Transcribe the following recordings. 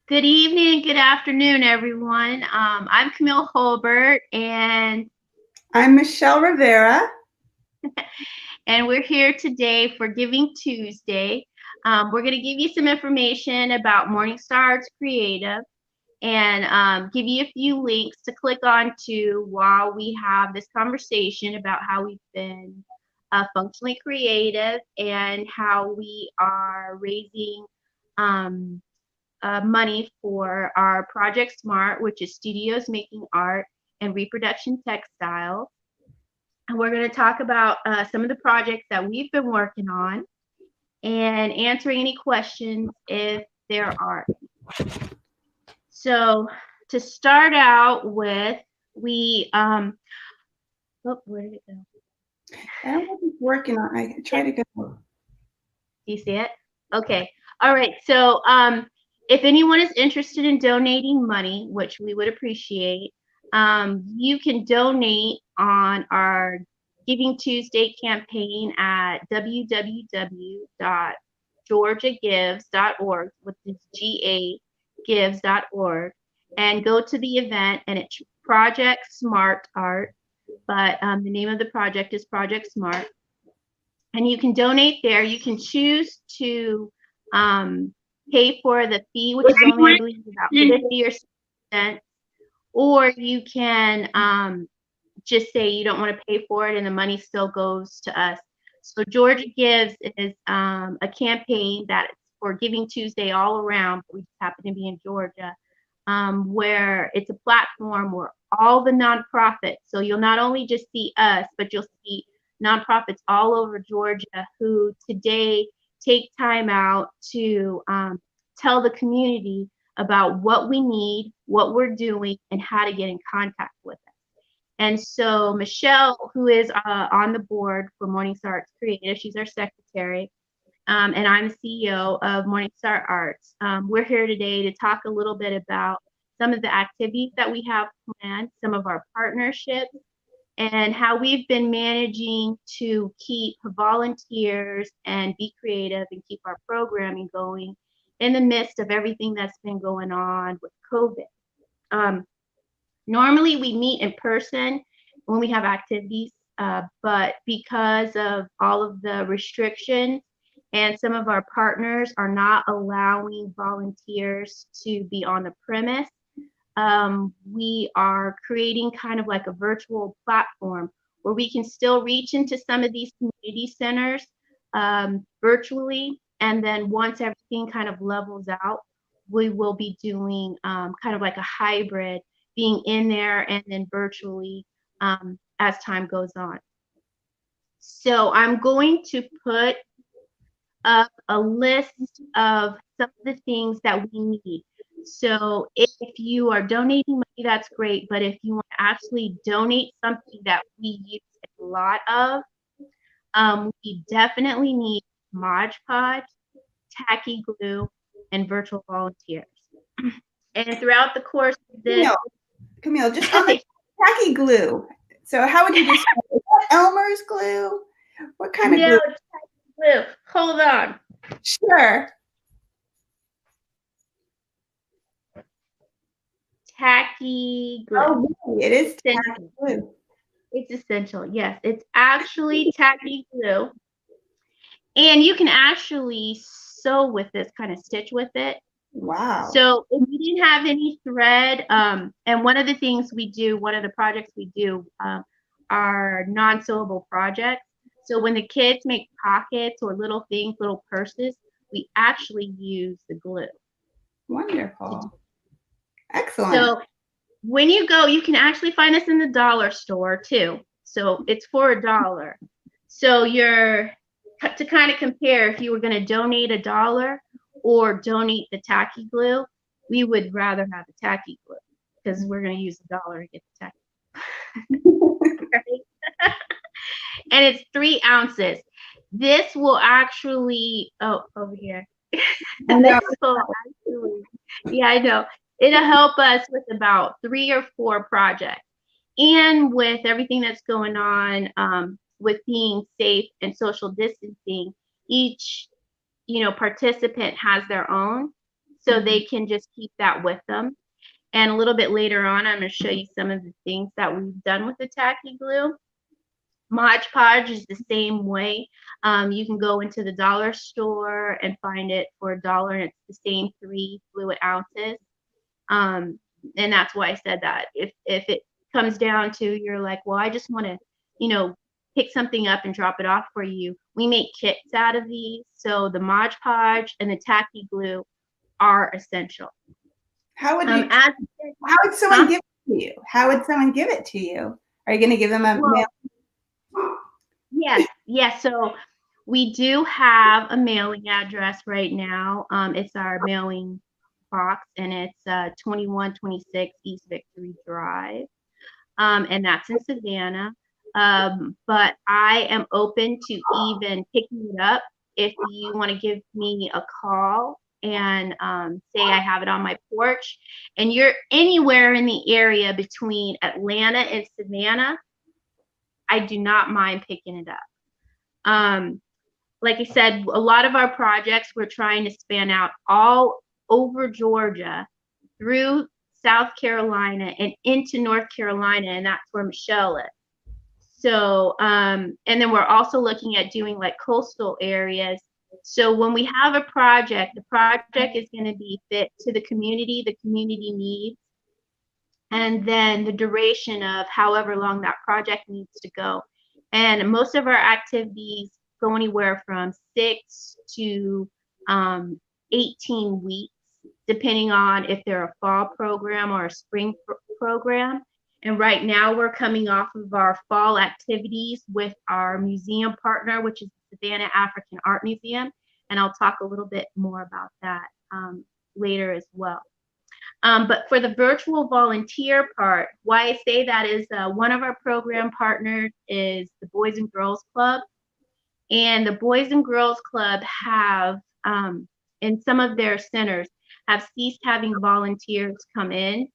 Good evening, good afternoon, everyone. I'm Camille Holbert, and I'm Michelle Rivera. we're here today for Giving Tuesday. We're going to give you some information about Morningstar Arts Creative and give you a few links to click on to while we have this conversation about how we've been functionally creative and how we are raising um, money for our Project S.M.A.R.T, which is Studios Making Art and Reproduction Textiles. And we're going to talk about some of the projects that we've been working on and answering any questions if there are. So to start out with, where did it go? I don't know if it's working on. I try to go. Do you see it? Okay. All right. So if anyone is interested in donating money, which we would appreciate, you can donate on our Giving Tuesday campaign at www.georgiagives.org, which is GA gives.org, and go to the event, and it's Project S.M.A.R.T Art, but the name of the project is Project S.M.A.R.T. And you can donate there. You can choose to pay for the fee, which is only, I believe, about 50 or 60 cents, or you can just say you don't want to pay for it and the money still goes to us. So Georgia Gives is a campaign that's for Giving Tuesday all around, but we just happen to be in Georgia, where it's a platform where all the nonprofits, so you'll not only just see us, but you'll see nonprofits all over Georgia who today take time out to tell the community about what we need, what we're doing, and how to get in contact with us. And so Michelle, who is on the board for Morningstar Arts Creative, she's our secretary, and I'm the CEO of Morningstar Arts. We're here today to talk a little bit about some of the activities that we have planned, some of our partnerships, and how we've been managing to keep volunteers and be creative and keep our programming going in the midst of everything that's been going on with COVID. Normally we meet in person when we have activities, but because of all of the restrictions and some of our partners are not allowing volunteers to be on the premise, we are creating kind of like a virtual platform where we can still reach into some of these community centers virtually. And then once everything kind of levels out, we will be doing kind of like a hybrid, being in there and then virtually as time goes on. So I'm going to put up a list of some of the things that we need. So if you are donating money, that's great. But if you want to actually donate something that we use a lot of, we definitely need Mod Podge, tacky glue, and virtual volunteers. And throughout the course of this, Camille, just on the tacky glue. So how would you describe it? Is that Elmer's glue? What kind of glue? no, tacky glue. Hold on. Sure. Tacky glue. Oh, really? It is tacky glue. It's essential. Yes, it's actually tacky glue. And you can actually sew with this, kind of stitch with it. Wow. So if you didn't have any thread, and one of the things we do, one of the projects we do are non-sewable projects. So when the kids make pockets or little things, little purses, we actually use the glue. Wonderful. Excellent. So when you go, you can actually find us in the dollar store too. So it's for $1. So you're to kind of compare if you were going to donate $1 or donate the tacky glue, we would rather have the tacky glue because we're going to use $1 to get the tacky glue. Right? And it's 3 ounces. This will actually, over here. This will actually, yeah, I know. It'll help us with about 3 or 4 projects. And with everything that's going on with being safe and social distancing, each participant has their own. so they can just keep that with them. And a little bit later on, I'm going to show you some of the things that we've done with the tacky glue. Mod Podge is the same way. You can go into the dollar store and find it for $1, and it's the same 3 fluid ounces. And that's why I said that. If it comes down to you're like, well, I just want to, you know, pick something up and drop it off for you, we make kits out of these. So the Mod Podge and the tacky glue are essential. How would someone give it to you? How would someone give it to you? Are you going to give them a mail? Yes. So we do have a mailing address right now. It's our mailing box, and it's 2126 East Victory Drive, and that's in Savannah. But I am open to even picking it up if you want to give me a call and say I have it on my porch, and you're anywhere in the area between Atlanta and Savannah, I do not mind picking it up. Like I said, a lot of our projects, we're trying to span out all over Georgia, through South Carolina and into North Carolina, and that's where Michelle is. So, and then we're also looking at doing like coastal areas. So when we have a project, the project is going to be fit to the community needs, and then the duration of however long that project needs to go. And most of our activities go anywhere from 6 to 18 weeks, depending on if they're a fall program or a spring program. And right now we're coming off of our fall activities with our museum partner, which is the Savannah African Art Museum. And I'll talk a little bit more about that later as well. But for the virtual volunteer part, why I say that is one of our program partners is the Boys and Girls Club. And the Boys and Girls Club have, in some of their centers, have ceased having volunteers come in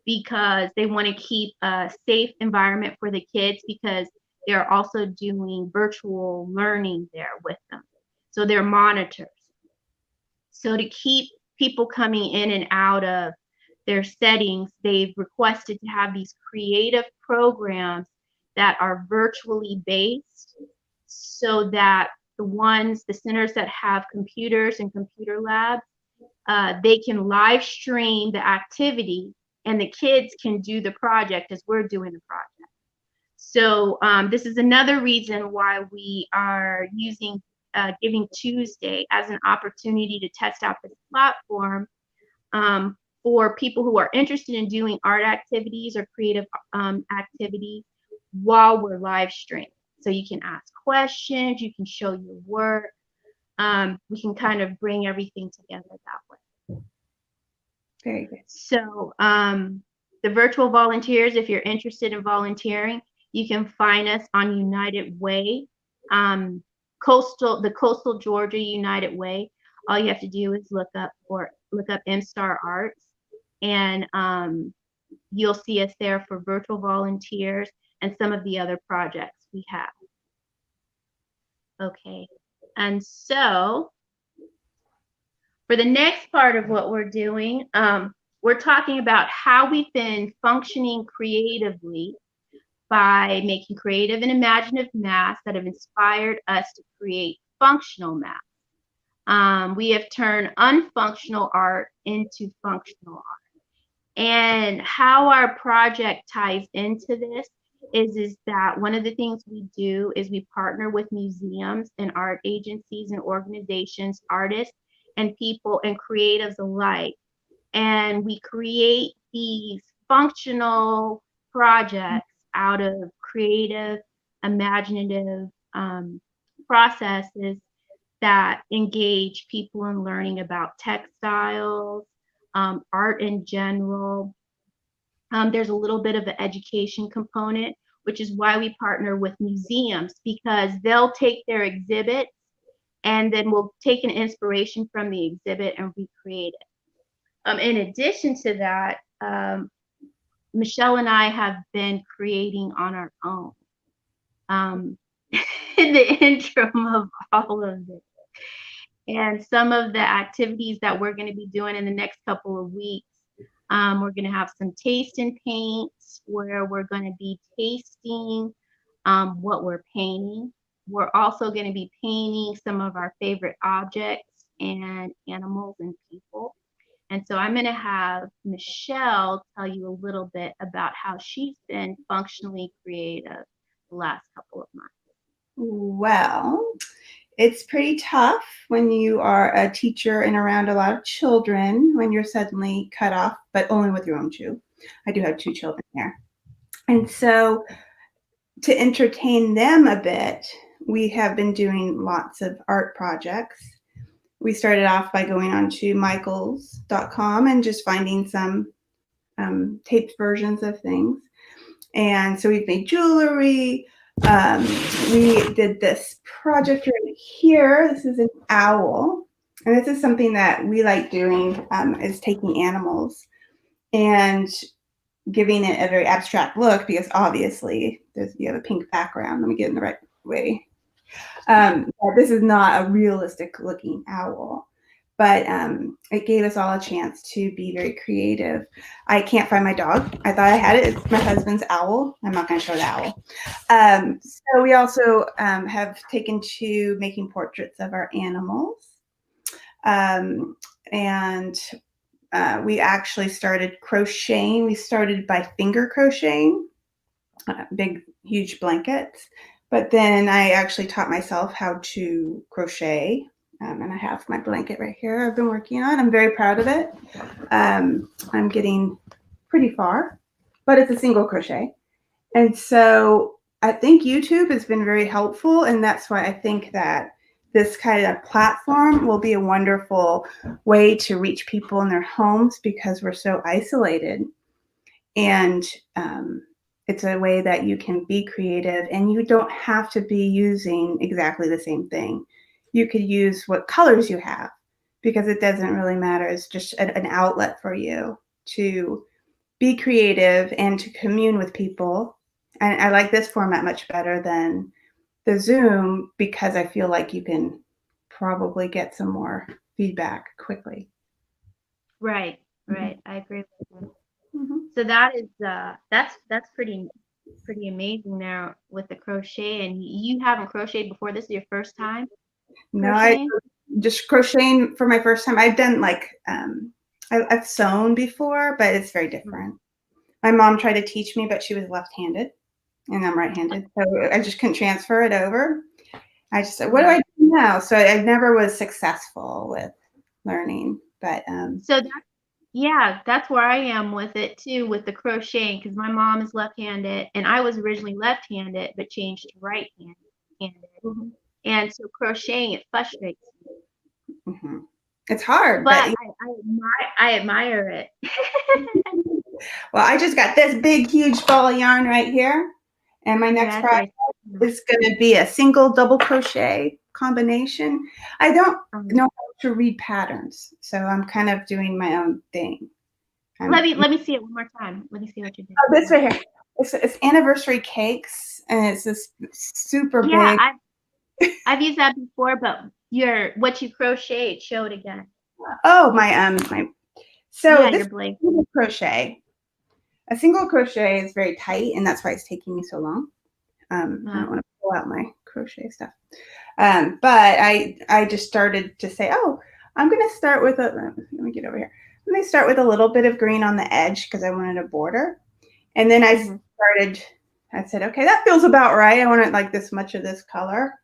because they want to keep a safe environment for the kids, because they're also doing virtual learning there with them. So they're monitors. So to keep people coming in and out of their settings, they've requested to have these creative programs that are virtually based, so that the centers that have computers and computer labs, they can live stream the activity, and the kids can do the project as we're doing the project. So this is another reason why we are using Giving Tuesday as an opportunity to test out this platform for people who are interested in doing art activities or creative activities while we're live streaming. So you can ask questions, you can show your work. We can kind of bring everything together that way. Very good. So the virtual volunteers, if you're interested in volunteering, you can find us on United Way, the Coastal Georgia United Way. All you have to do is look up Mstar Arts, and you'll see us there for virtual volunteers and some of the other projects we have. Okay, and so for the next part of what we're doing, we're talking about how we've been functioning creatively by making creative and imaginative masks that have inspired us to create functional masks. We have turned unfunctional art into functional art. And how our project ties into this is that one of the things we do is we partner with museums and art agencies and organizations, artists and people and creatives alike. And we create these functional projects out of creative, imaginative processes that engage people in learning about textiles, art in general. There's a little bit of an education component, which is why we partner with museums, because they'll take their exhibits and then we'll take an inspiration from the exhibit and recreate it. In addition to that, Michelle and I have been creating on our own in the interim of all of this. And some of the activities that we're going to be doing in the next couple of weeks, we're going to have some taste and paints where we're going to be tasting what we're painting. We're also going to be painting some of our favorite objects and animals and people. And so I'm going to have Michelle tell you a little bit about how she's been functionally creative the last couple of months. Well, it's pretty tough when you are a teacher and around a lot of children when you're suddenly cut off, but only with your own two. I do have 2 children here. And so to entertain them a bit, we have been doing lots of art projects. We started off by going on to michaels.com and just finding some taped versions of things. And so we've made jewelry. We did this project right here. This is an owl. And this is something that we like doing, is taking animals and giving it a very abstract look, because obviously you have a pink background. Let me get in the right way. This is not a realistic looking owl, but it gave us all a chance to be very creative. I can't find my dog. I thought I had it. It's my husband's owl. I'm not going to show the owl. So we also have taken to making portraits of our animals. And we actually started crocheting. We started by finger crocheting, big, huge blankets. But then I actually taught myself how to crochet. And I have my blanket right here I've been working on. I'm very proud of it. I'm getting pretty far, but it's a single crochet. And so I think YouTube has been very helpful. And that's why I think that this kind of platform will be a wonderful way to reach people in their homes, because we're so isolated. And it's a way that you can be creative, and you don't have to be using exactly the same thing. You could use what colors you have, because it doesn't really matter. It's just an outlet for you to be creative and to commune with people. And I like this format much better than the Zoom, because I feel like you can probably get some more feedback quickly. Right, right. I agree with you. Mm-hmm. So that is that's pretty amazing there with the crochet. And you haven't crocheted before. This is your first time No, crocheting? I just crocheting for my first time. I've done like I've sewn before, but it's very different. My mom tried to teach me, but she was left-handed and I'm right-handed, so I just couldn't transfer it over. I just said, what do I do now? So I never was successful with learning, but So that's where I am with it too, with the crocheting, because my mom is left-handed and I was originally left-handed but changed to right-handed. mm-hmm. And so crocheting, it frustrates me. Mm-hmm. It's hard, but I admire it. Well, I just got this big, huge ball of yarn right here, and my next project is going to be a single double crochet combination. I don't know how to read patterns, so I'm kind of doing my own thing. Let me see it one more time. Let me see what you're doing. Oh, this right here. It's anniversary cakes, and it's this super big. I've used that before, but what you crocheted, show it again. Oh, my so this single crochet. A single crochet is very tight, and that's why it's taking me so long. I don't want to pull out my crochet stuff. But I just started to say, oh, I'm going to start with let me get over here. I'm going to start with a little bit of green on the edge because I wanted a border. And then I said, okay, that feels about right. I wanted like this much of this color.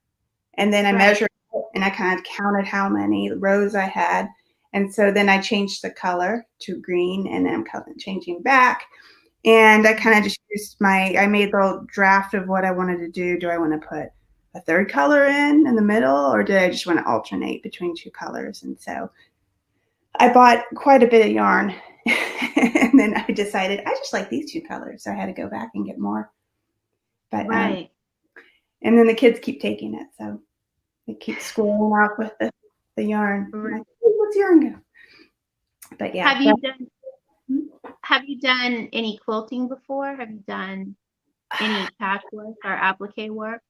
And then I measured it, and I kind of counted how many rows I had. And so then I changed the color to green, and then I'm changing back. And I kind of just used I made a little draft of what I wanted to do. Do I want to put a third color in the middle, or did I just want to alternate between 2 colors? And so I bought quite a bit of yarn, and then I decided I just like these 2 colors. So I had to go back and get more. But and then the kids keep taking it, so they keep squirreling off with the yarn. Like, what's yarn go? But yeah. Have you done any quilting before? Have you done any patchwork or applique work?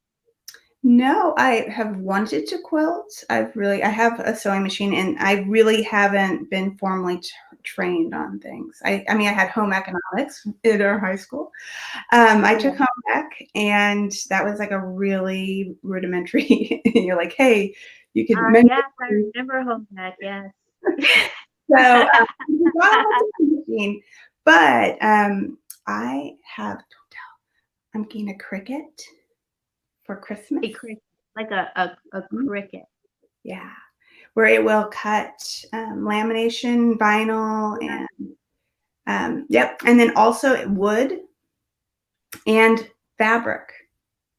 No, I have wanted to quilt. I have a sewing machine, and I really haven't been formally trained on things. I mean, I had home economics in our high school. I Yeah. took home ec, and that was like a really rudimentary. You're like, hey, you could mend Yes, I it. remember home ec, yes. So not on my sewing machine, but I have. I'm getting a Cricut for Christmas. A cricket, like a cricket. Yeah, where it will cut lamination, vinyl, and yep, and then also wood and fabric.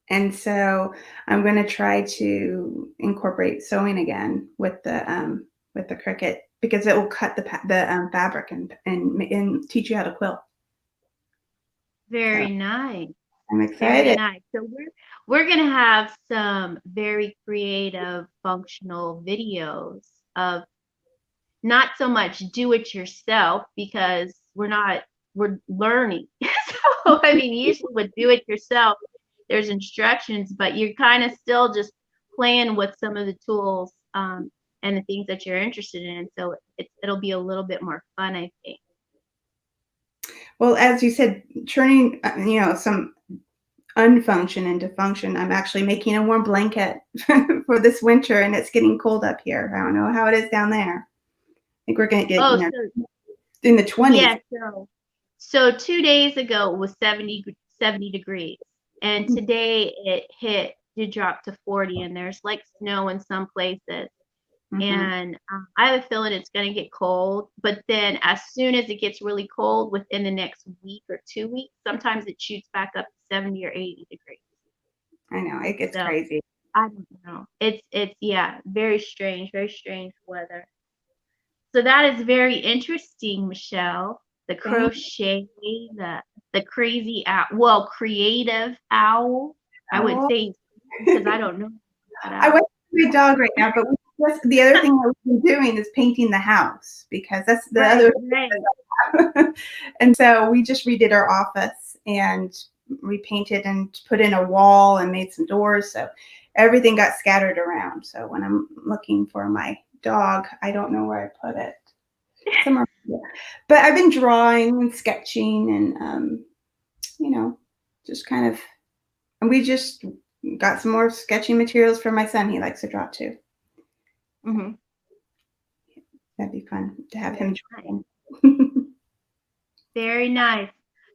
And so I'm going to try to incorporate sewing again with the Cricut because it will cut the fabric and teach you how to quilt. So Very nice. I'm Very excited. nice. So we're gonna have some very creative, functional videos of not so much do it yourself because we're learning. So I mean, usually with do it yourself, there's instructions, but you're kind of still just playing with some of the tools and the things that you're interested in. So it'll be a little bit more fun, I think. Well, as you said, turning some unfunction into function. I'm actually making a warm blanket for this winter, and it's getting cold up here. I don't know how it is down there. I think we're going to get Oh, so in the 20s. yeah, so 2 days ago it was 70 degrees, and today did drop to 40, and there's like snow in some places. Mm-hmm. And I have a feeling it's going to get cold, but then as soon as it gets really cold within the next week or 2 weeks, sometimes it shoots back up to 70 or 80 degrees. I know it gets So crazy. I don't know. It's yeah, very strange weather. So that is very interesting, Michelle. The Thank crochet, the crazy owl, well, creative owl. I would you. say because I don't know that I went owl. to my dog right now, but the other thing that we've been doing is painting the house because that's the Right, other. right. And so we just redid our office and repainted and put in a wall and made some doors. So everything got scattered around. So when I'm looking for my dog, I don't know where I put it. Somewhere. But I've been drawing and sketching and just kind of. And we just got some more sketching materials for my son. He likes to draw too. Hmm. That'd be fun to have him Very nice. join. Very nice.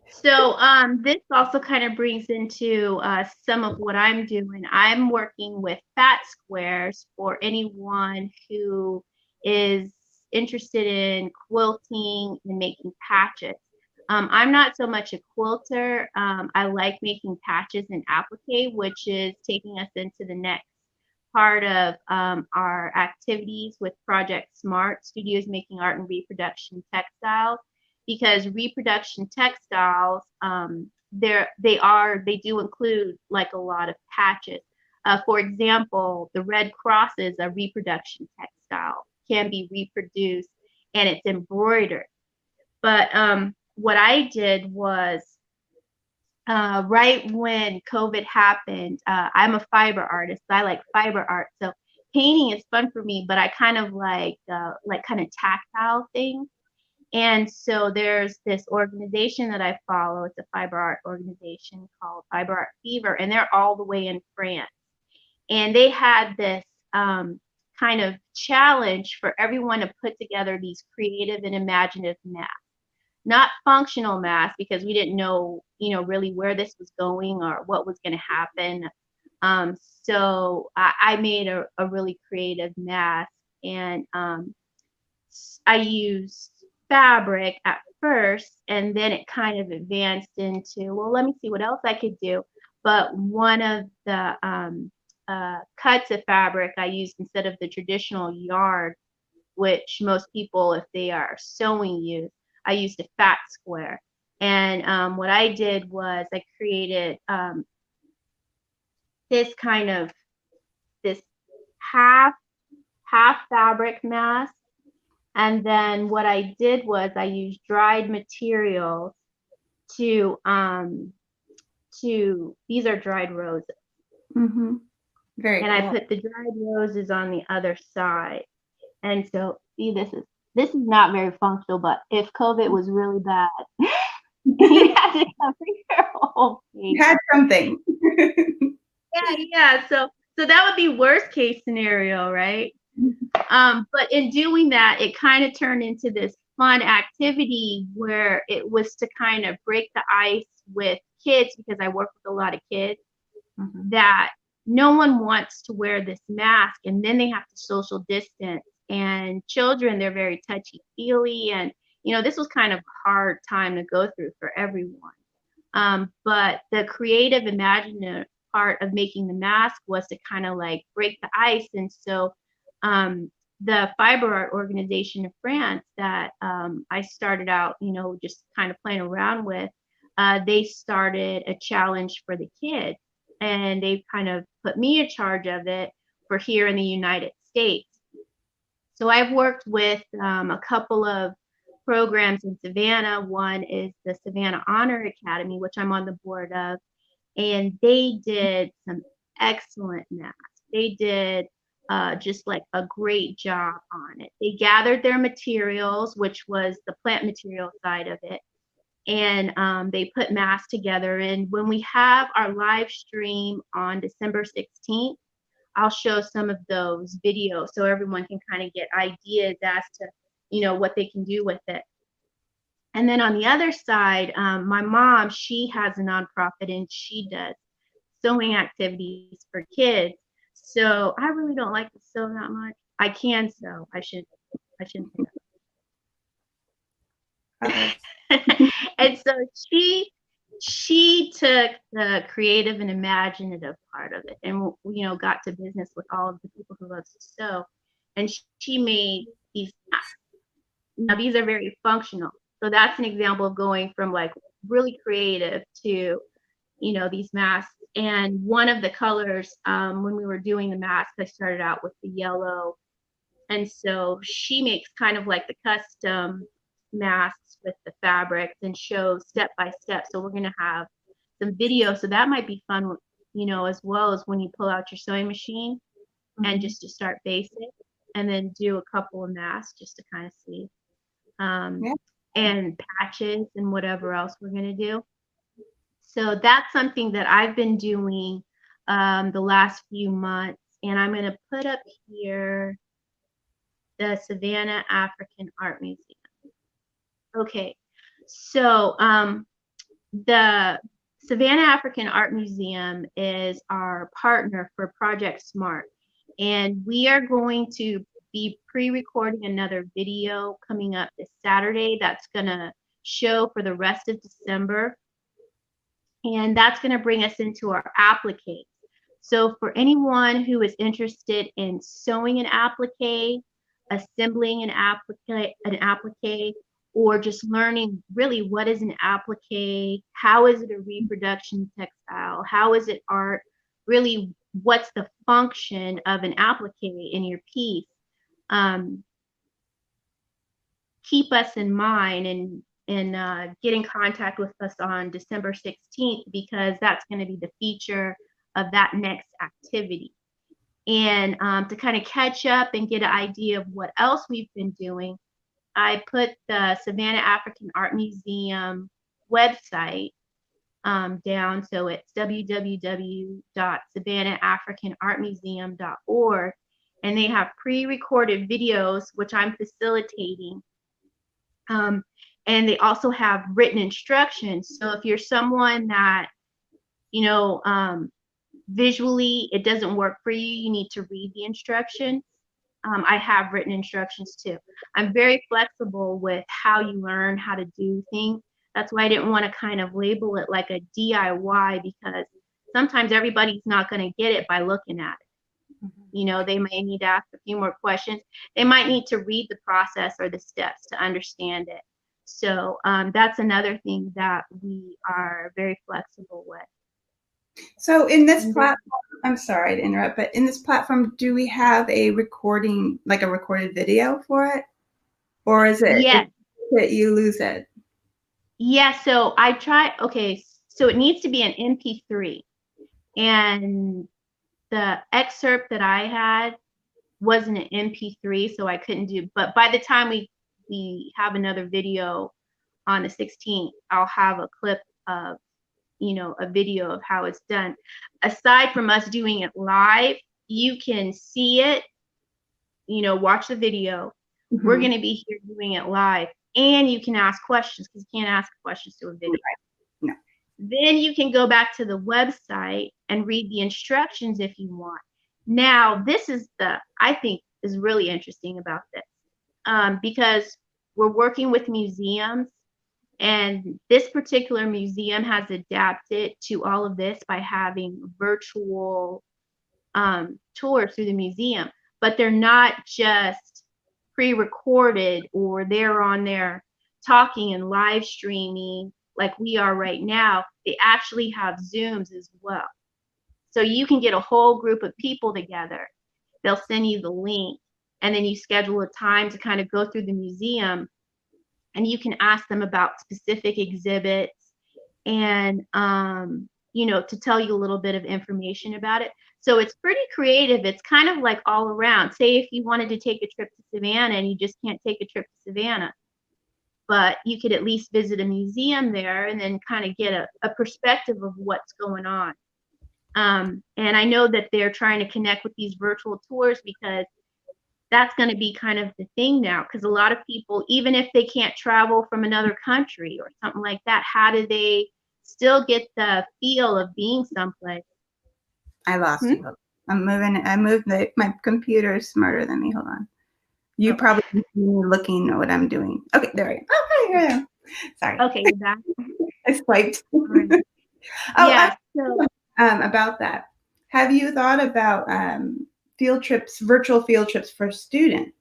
So this also kind of brings into some of what I'm doing. I'm working with fat squares for anyone who is interested in quilting and making patches. I'm not so much a quilter. I like making patches and applique, which is taking us into the next part of our activities with Project S.M.A.R.T, Studios Making Art and Reproduction Textiles, because Reproduction Textiles, they do include like a lot of patches. For example, the Red Cross is a reproduction textile, can be reproduced, and it's embroidered. But what I did was right when COVID happened, I'm a fiber artist. So I like fiber art. So painting is fun for me, but I kind of like kind of tactile things. And so there's this organization that I follow. It's a fiber art organization called Fiber Art Fever, and they're all the way in France. And they had this kind of challenge for everyone to put together these creative and imaginative masks, not functional masks because we didn't know, really where this was going or what was going to happen. So I made a really creative mask, and I used fabric at first, and then it kind of advanced into, well, let me see what else I could do. But one of the cuts of fabric I used instead of the traditional yarn, which most people, if they are sewing, use, I used a fat square. And what I did was I created this kind of this half fabric mask. And then what I did was I used dried materials to these are dried roses. Mm-hmm. Very And I cool. put the dried roses on the other side. And so, see, this is not very functional, but if COVID was really bad, you had to cover your whole You face. had something. Yeah. So that would be worst case scenario, right? But in doing that, it kind of turned into this fun activity where it was to kind of break the ice with kids, because I work with a lot of kids, that no one wants to wear this mask, and then they have to social distance. And children, they're very touchy feely, and this was kind of a hard time to go through for everyone. But the creative, imaginative part of making the mask was to kind of like break the ice. And so the fiber art organization in France that I started out, just kind of playing around with, they started a challenge for the kids, and they kind of put me in charge of it for here in the United States. So I've worked with a couple of programs in Savannah. One is the Savannah Honor Academy, which I'm on the board of, and they did some excellent masks. They did just like a great job on it. They gathered their materials, which was the plant material side of it, and they put masks together. And when we have our live stream on December 16th, I'll show some of those videos so everyone can kind of get ideas as to, what they can do with it. And then on the other side, my mom, she has a nonprofit and she does sewing activities for kids. So I really don't like to sew that much. I can sew. I shouldn't say that. And so she took the creative and imaginative part of it, and got to business with all of the people who love to sew, and she made these. Now these are very functional, so that's an example of going from like really creative to these masks. And one of the colors, when we were doing the mask, I started out with the yellow, and so she makes kind of like the custom masks with the fabrics and shows step by step. So we're going to have some video. So that might be fun, as well as when you pull out your sewing machine and just to start basic, and then do a couple of masks just to kind of see. Yeah. And patches and whatever else we're going to do. So that's something that I've been doing the last few months. And I'm going to put up here the Savannah African Art Museum. Okay, so the Savannah African Art Museum is our partner for Project S.M.A.R.T. And we are going to be pre-recording another video coming up this Saturday that's going to show for the rest of December. And that's going to bring us into our applique. So for anyone who is interested in sewing an applique, assembling an applique, or just learning really what is an applique, how is it a reproduction textile, how is it art, really what's the function of an applique in your piece, keep us in mind and get in contact with us on December 16th, because that's going to be the feature of that next activity. And to kind of catch up and get an idea of what else we've been doing, I put the Savannah African Art Museum website down. So it's www.savannahafricanartmuseum.org. And they have pre-recorded videos, which I'm facilitating. And they also have written instructions. So if you're someone that, visually it doesn't work for you, you need to read the instructions. I have written instructions too. I'm very flexible with how you learn how to do things. That's why I didn't want to kind of label it like a DIY, because sometimes everybody's not going to get it by looking at it. They may need to ask a few more questions. They might need to read the process or the steps to understand it. So that's another thing that we are very flexible with. So in this platform, I'm sorry to interrupt, but in this platform, do we have a recording, like a recorded video for it? Or is it that you lose it? Yeah, so okay, so it needs to be an MP3. And the excerpt that I had wasn't an MP3, so I couldn't do. But by the time we have another video on the 16th, I'll have a clip of, a video of how it's done. Aside from us doing it live, you can see it, watch the video. Mm-hmm. We're going to be here doing it live, and you can ask questions because you can't ask questions to a video. Right. No. Then you can go back to the website and read the instructions if you want. Now, this is I think is really interesting about this, because we're working with museums, and this particular museum has adapted to all of this by having virtual tours through the museum, but they're not just pre-recorded or they're on there talking and live streaming like we are right now. They actually have Zooms as well. So you can get a whole group of people together. They'll send you the link, and then you schedule a time to kind of go through the museum, and you can ask them about specific exhibits and, to tell you a little bit of information about it. So it's pretty creative. It's kind of like all around. Say if you wanted to take a trip to Savannah and you just can't take a trip to Savannah, but you could at least visit a museum there and then kind of get a perspective of what's going on. And I know that they're trying to connect with these virtual tours because that's going to be kind of the thing now, because a lot of people, even if they can't travel from another country or something like that, how do they still get the feel of being someplace? I lost you. I'm moving. I moved. My computer is smarter than me. Hold on. You probably can see me looking at what I'm doing. Okay, there I am. Oh, hi, here. Sorry. Okay, you're back. I swiped. Right. Yeah. About that, have you thought about field trips, virtual field trips for students?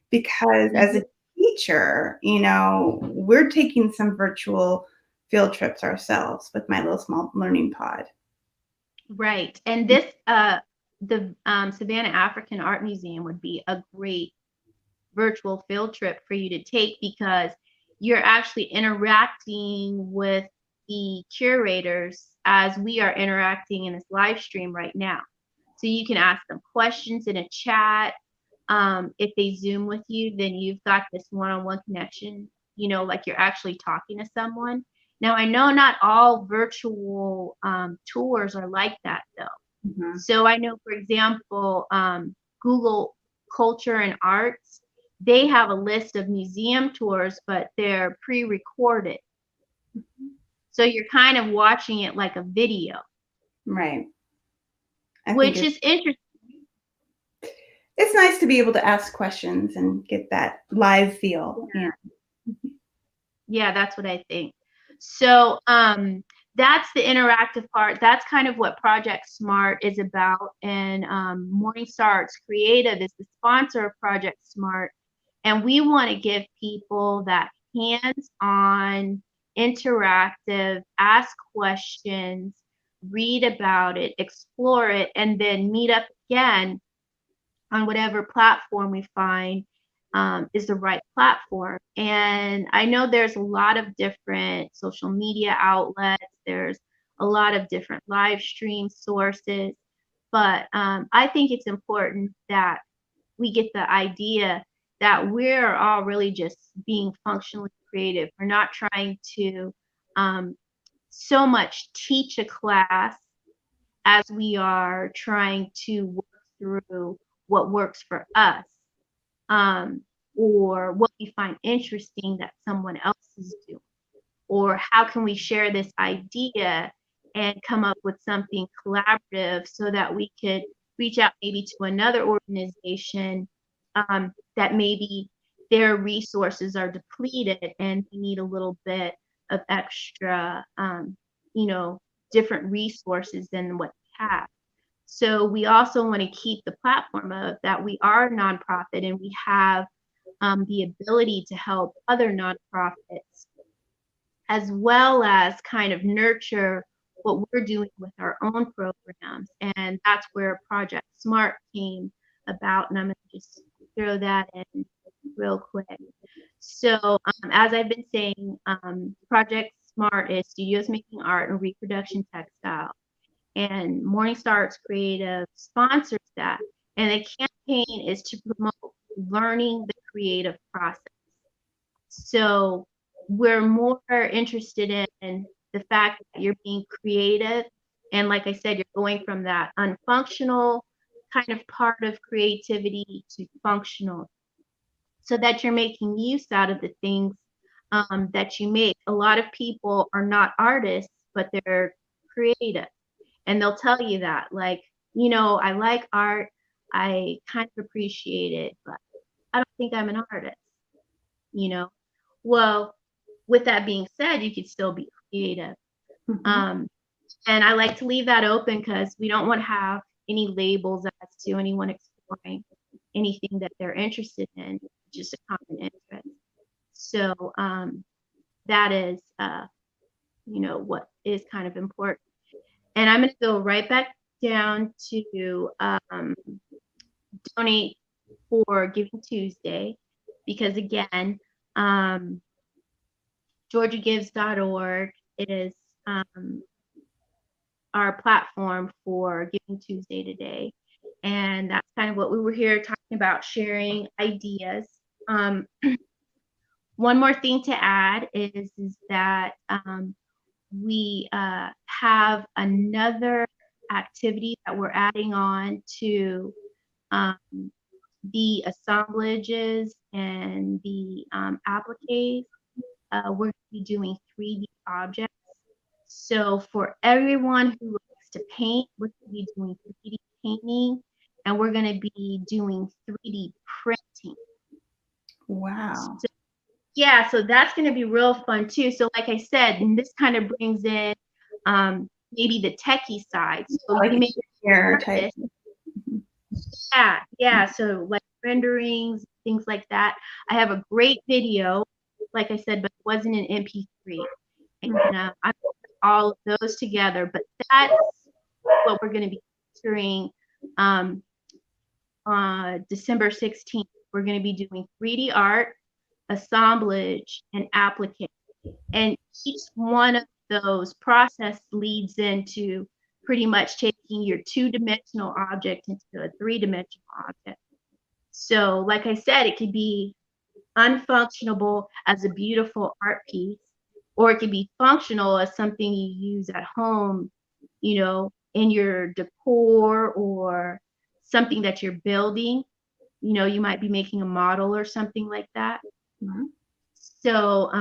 Because as a teacher, we're taking some virtual field trips ourselves with my little small learning pod. Right. And this, the Savannah African Art Museum would be a great virtual field trip for you to take, because you're actually interacting with the curators as we are interacting in this live stream right now. So you can ask them questions in a chat. If they Zoom with you, then you've got this one-on-one connection, like you're actually talking to someone. Now, I know not all virtual tours are like that, though. Mm-hmm. So I know, for example, Google Culture and Arts, they have a list of museum tours, but they're pre-recorded. Mm-hmm. So you're kind of watching it like a video. Right. Which is interesting. It's nice to be able to ask questions and get that live feel. Yeah. Yeah, that's what I think. So that's the interactive part. That's kind of what Project S.M.A.R.T is about. And Mstar Arts Creative is the sponsor of Project S.M.A.R.T. And we want to give people that hands-on, interactive, ask questions, read about it, explore it, and then meet up again on whatever platform we find is the right platform. And I know there's a lot of different social media outlets. There's a lot of different live stream sources. But I think it's important that we get the idea that we're all really just being functionally creative. We're not trying to so much teach a class as we are trying to work through what works for us, or what we find interesting that someone else is doing, or how can we share this idea and come up with something collaborative so that we could reach out maybe to another organization that maybe their resources are depleted and they need a little bit of extra, different resources than what they have. So we also want to keep the platform of that we are a nonprofit and we have the ability to help other nonprofits, as well as kind of nurture what we're doing with our own programs. And that's where Project S.M.A.R.T came about. And I'm going to just throw that in real quick. So as I've been saying, Project S.M.A.R.T is Studios Making Art and Reproduction Textiles. and Mstar Arts Creative sponsors that. And the campaign is to promote learning the creative process. So we're more interested in the fact that you're being creative. And like I said, you're going from that unfunctional kind of part of creativity to functional, so that you're making use out of the things that you make. A lot of people are not artists, but they're creative. And they'll tell you that, like, I like art, I kind of appreciate it, but I don't think I'm an artist, you know? Well, with that being said, you could still be creative. Mhm. And I like to leave that open because we don't want to have any labels as to anyone exploring anything that they're interested in, just a common interest. So that is, what is kind of important. And I'm going to go right back down to donate for Giving Tuesday, because again, GeorgiaGives.org is our platform for Giving Tuesday today. And that's kind of what we were here talking about, sharing ideas. One more thing to add is that we have another activity that we're adding on to the assemblages and the appliques. We're going to be doing 3D objects. So for everyone who likes to paint, we're going to be doing 3D painting, and we're going to be doing 3D printing. Wow. So, yeah, so that's going to be real fun too. So like I said, and this kind of brings in maybe the techie side. So Like you may hair type. yeah. So like renderings, things like that. I have a great video, like I said, but it wasn't an MP3. And I put all of those together. But that's what we're going to be featuring on December 16th. We're going to be doing 3D art, assemblage, and applique. And each one of those process leads into pretty much taking your two-dimensional object into a three-dimensional object. So like I said, it could be unfunctional as a beautiful art piece, or it could be functional as something you use at home, in your decor, or something that you're building. You might be making a model or something like that. Mhm. So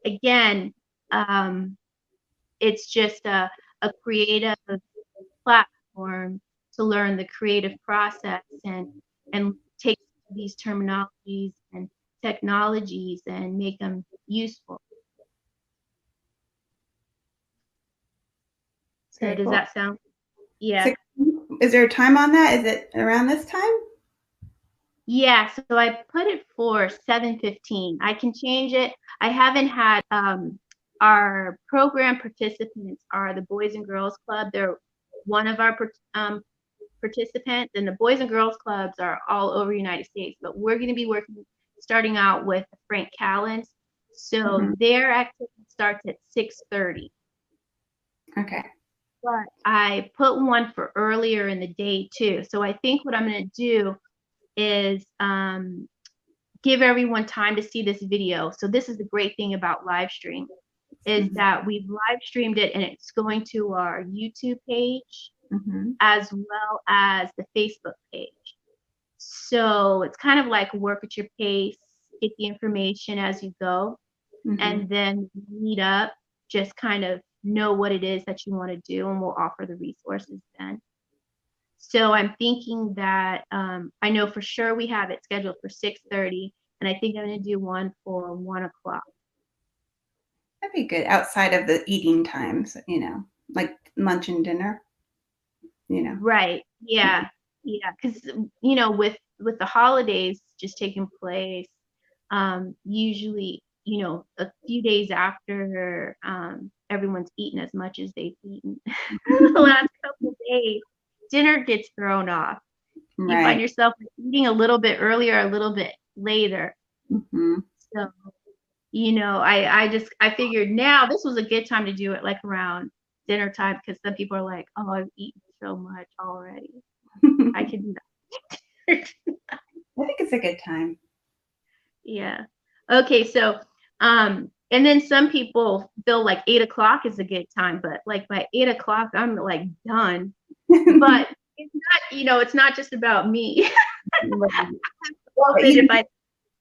again, it's just a creative platform to learn the creative process, and take these terminologies and technologies and make them useful. So Very does cool. that sound? Yeah. Is there a time on that? Is it around this time? Yeah, so I put it for 7:15. I can change it. I haven't had our program participants are the Boys and Girls Club. They're one of our participants, and the Boys and Girls Clubs are all over the United States. But we're going to be working, starting out with Frank Callens. So their activity starts at 6:30. Okay. But I put one for earlier in the day too. So I think what I'm going to do is give everyone time to see this video. So this is the great thing about live stream, is that we've live streamed it, and it's going to our YouTube page as well as the Facebook page. So it's kind of like work at your pace, get the information as you go, and then meet up, just kind of know what it is that you want to do, and we'll offer the resources then. So I'm thinking that I know for sure we have it scheduled for 6:30, and I think I'm going to do one for 1 o'clock. That'd be good outside of the eating times, like lunch and dinner, Right. Yeah. Yeah. Because, with the holidays just taking place, usually, a few days after everyone's eaten as much as they've eaten the last couple of days, dinner gets thrown off. You find Right. yourself eating a little bit earlier, a little bit later. Mm-hmm. So, I figured now this was a good time to do it, like around dinner time because some people are like, oh, I've eaten so much already. I can do that. I think it's a good time. Yeah. Okay. So, and then some people feel like 8 o'clock is a good time, but like by 8 o'clock, I'm like done. But it's not, it's not just about me.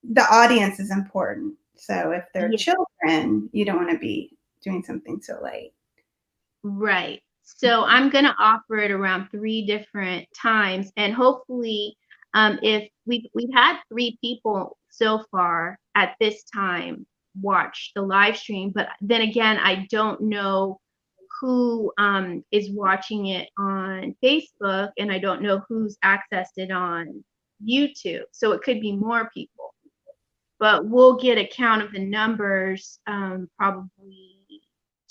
The audience is important. So if they're Yeah. children, you don't want to be doing something so late. Right. So I'm going to offer it around 3 different times, and hopefully, if we've had 3 people so far at this time watch the live stream, but then again, I don't know who is watching it on Facebook, and I don't know who's accessed it on YouTube. So it could be more people, but we'll get a count of the numbers probably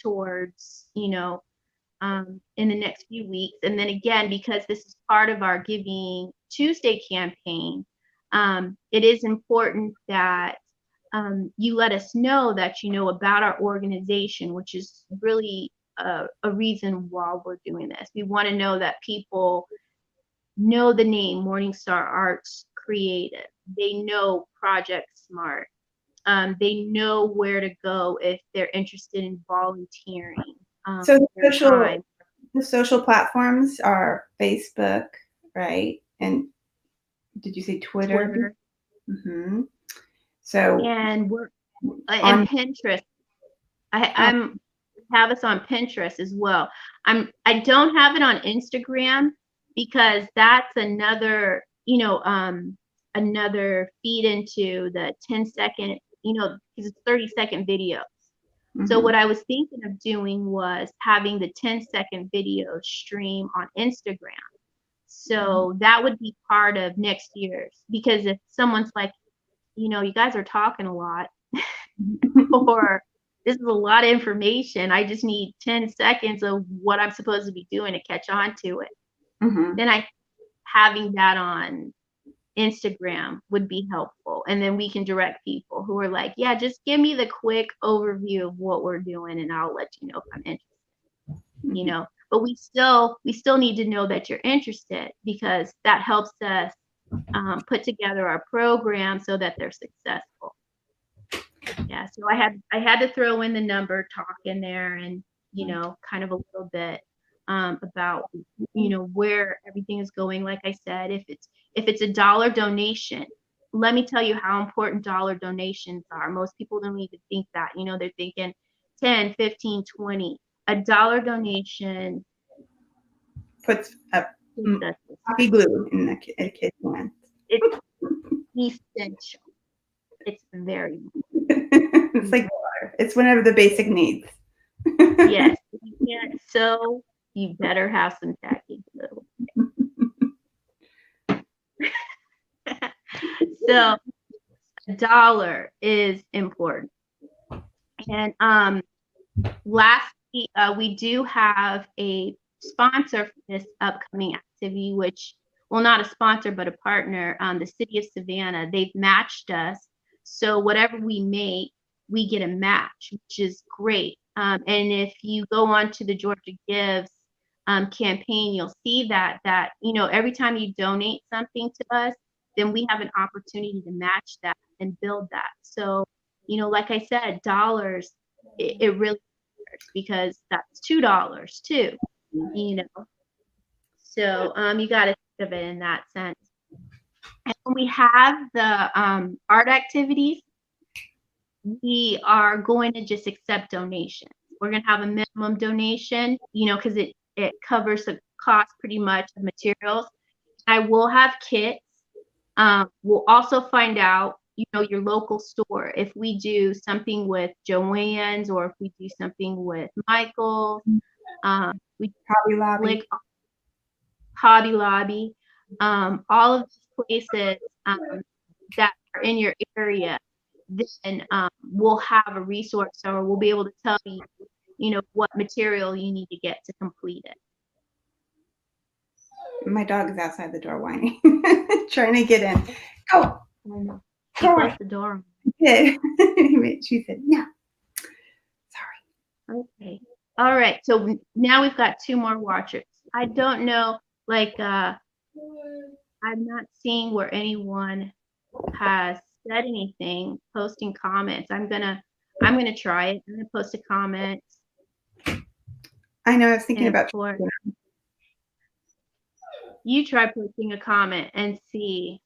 towards, in the next few weeks. And then again, because this is part of our Giving Tuesday campaign, it is important that you let us know that you know about our organization, which is really a reason why we're doing this. We want to know that people know the name Mstar Arts Creative. They know Project S.M.A.R.T. They know where to go if they're interested in volunteering. So the social platforms are Facebook, right? And did you say Twitter? Mm-hmm. So and we're and Pinterest. I have us on Pinterest as well. I don't have it on Instagram because that's another another feed into the 10-second, because it's 30-second videos. So what I was thinking of doing was having the 10-second video stream on Instagram. So that would be part of next year's, because if someone's like, you guys are talking a lot, or this is a lot of information, I just need 10 seconds of what I'm supposed to be doing to catch on to it. Then having that on Instagram would be helpful. And then we can direct people who are like, yeah, just give me the quick overview of what we're doing and I'll let you know if I'm interested. But we still need to know that you're interested, because that helps us put together our program so that they're successful. Yeah, so I had to throw in the number talk in there, and kind of a little bit about where everything is going. Like I said, if it's a dollar donation, let me tell you how important dollar donations are. Most people don't even think that. They're thinking 10, 15, 20. A dollar donation puts a happy glue in a kid's hand. It's essential. It's very it's like water. It's one of the basic needs. Yes. If you can't sew, you better have some tacky glue. So $1 is important. And lastly, we do have a sponsor for this upcoming activity, which, well, not a sponsor, but a partner, the city of Savannah. They've matched us. So whatever we make, we get a match, which is great. And if you go on to the Georgia Gives campaign, you'll see that every time you donate something to us, then we have an opportunity to match that and build that. So, like I said, dollars, it really matters, because that's $2 too, So you got to think of it in that sense. And when we have the art activities, we are going to just accept donations. We're going to have a minimum donation, because it covers the cost pretty much of materials. I will have kits. We'll also find out, your local store. If we do something with Joann's, or if we do something with Michael's, we Hobby Lobby, all of these places that are in your area, then we'll have a resource, or we'll be able to tell you, what material you need to get to complete it. My dog is outside the door whining, trying to get in. Go. I know. She closed the door. She said, "Yeah." Sorry. Okay. All right, so now we've got 2 more watchers. I don't know, like, I'm not seeing where anyone has said anything, posting comments. I'm gonna try it. I'm gonna post a comment. I know, I was thinking And about. you try posting a comment and see.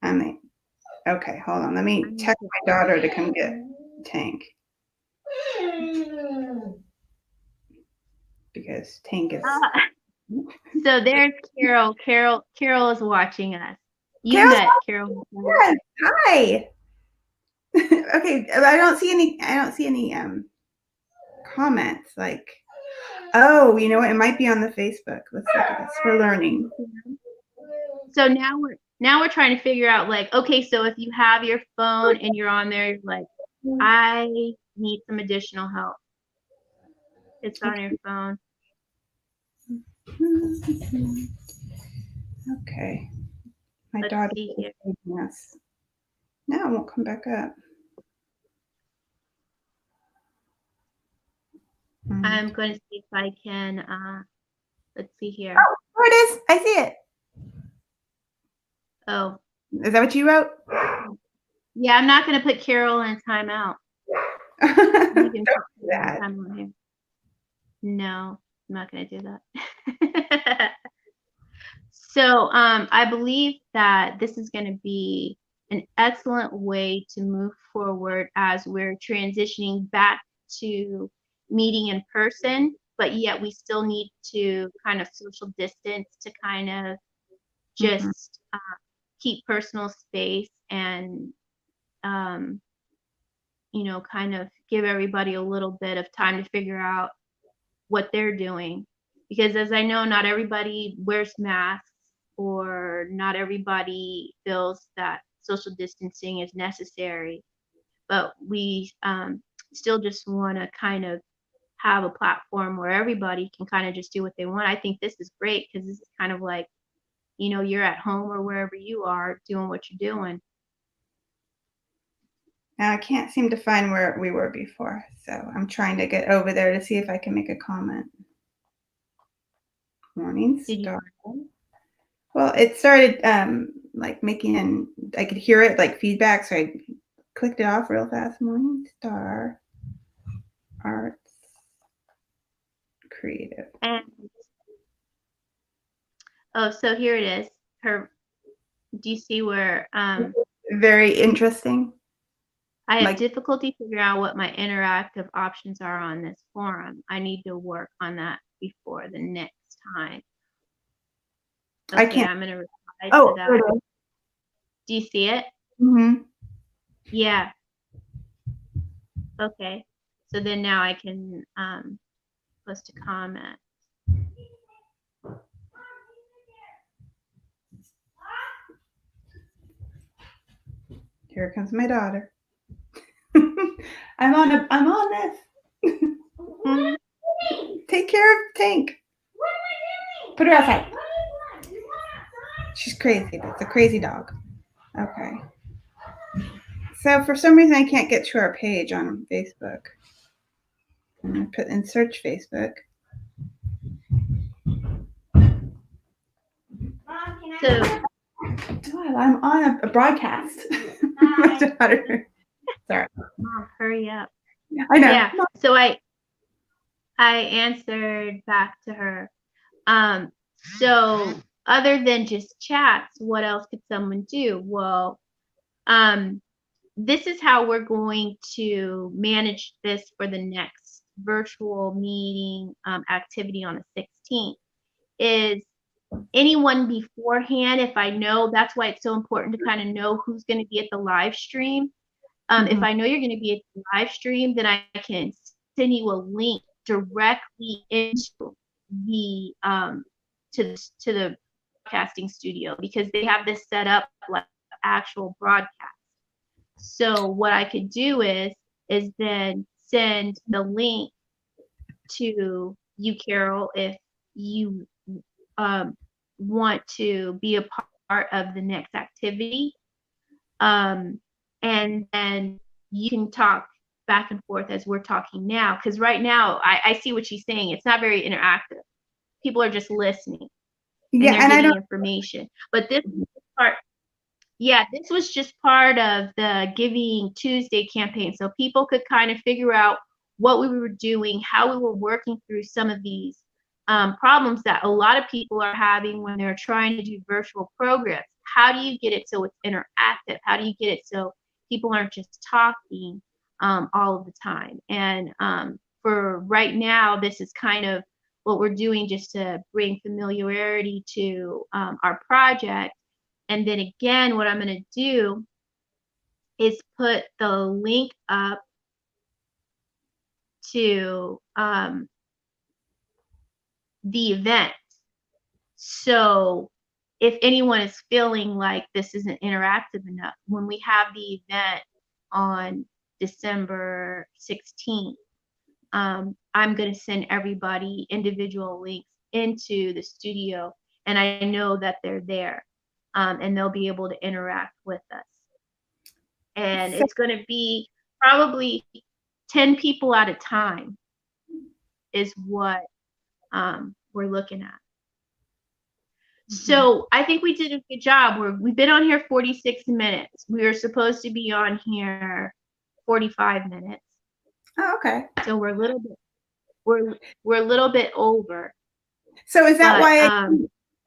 Okay, hold on. Let me text my daughter to come get Tank. Because Tank is. So there's Carol. Carol is watching us. You Carol's met Carol. Yes. Hi. Okay, I don't see any comments. Like, oh, you know what? It might be on the Facebook. Let's look at this. We're learning. So now we're trying to figure out, like, okay, so if you have your phone and you're on there, you're like, I need some additional help. It's on your phone. Okay. My Let's daughter see here. Yes. Now it won't come back up. I'm going to see if I can, let's see here. Oh, there it is. I see it. Oh. Is that what you wrote? Yeah, I'm not going to put Carol in timeout. You can do that. No, I'm not going to do that. So I believe that this is going to be an excellent way to move forward as we're transitioning back to meeting in person, but yet we still need to kind of social distance to kind of just keep personal space and, you know, kind of give everybody a little bit of time to figure out what they're doing. Because as I know, not everybody wears masks, or not everybody feels that social distancing is necessary, but we still just want to kind of have a platform where everybody can kind of just do what they want. I think this is great because this is kind of like, you know, you're at home or wherever you are doing what you're doing. Now I can't seem to find where we were before, so I'm trying to get over there to see if I can make a comment. Morning Star. Well, it started like making I could hear it like feedback, so I clicked it off real fast. Morning Star Arts Creative. And oh, so here it is. Do you see where very interesting. I have difficulty figuring out what my interactive options are on this forum. I need to work on that before the next time. Okay, I can't. I'm gonna reply to that. Do you see it? Mm-hmm. Yeah. Okay. So then now I can post a comment. Here comes my daughter. I'm on this. Take care of Tank. Put her outside. She's crazy. It's a crazy dog. Okay. So for some reason I can't get to our page on Facebook. I'm gonna put in search Facebook. So I'm on a broadcast. My daughter. Sorry. Mom, hurry up. I know. Yeah. So I answered back to her. So other than just chats, what else could someone do? Well, this is how we're going to manage this for the next virtual meeting activity on the 16th. Is anyone beforehand, if I know, that's why it's so important to kind of know who's going to be at the live stream. If I know you're going to be at the live stream, then I can send you a link directly into the to the broadcasting studio, because they have this set up like actual broadcast. So what I could do is then send the link to you, Carol, if you want to be a part of the next activity. And then you can talk back and forth as we're talking now. Because right now, I see what she's saying. It's not very interactive. People are just listening and Yeah, they're and I getting don't. information. But this part, yeah, this was just part of the Giving Tuesday campaign. So people could kind of figure out what we were doing, how we were working through some of these problems that a lot of people are having when they're trying to do virtual programs. How do you get it so it's interactive? How do you get it so people aren't just talking all of the time? And for right now, this is kind of what we're doing just to bring familiarity to our project. And then again, what I'm going to do is put the link up to the event. So if anyone is feeling like this isn't interactive enough, when we have the event on December 16th, I'm going to send everybody individual links into the studio, and I know that they're there, and they'll be able to interact with us. And So, it's going to be probably 10 people at a time is what we're looking at. So I think we did a good job. We've been on here 46 minutes. We were supposed to be on here 45 minutes. oh, okay. So we're a little bit we're a little bit over. So is that But why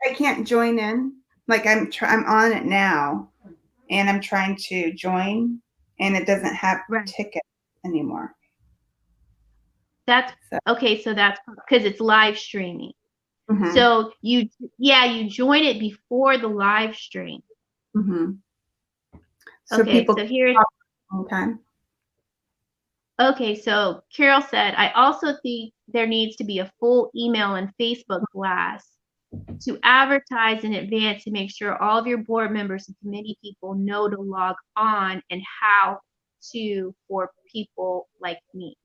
I can't join in? Like I'm on it now, and I'm trying to join, and it doesn't have right. tickets anymore. That's okay. So that's because it's live streaming. Mm-hmm. So you join it before the live stream. Mm-hmm. So okay. people So here's time. Okay, so Carol said, I also think there needs to be a full email and Facebook blast to advertise in advance to make sure all of your board members and committee people know to log on and how to for people like me.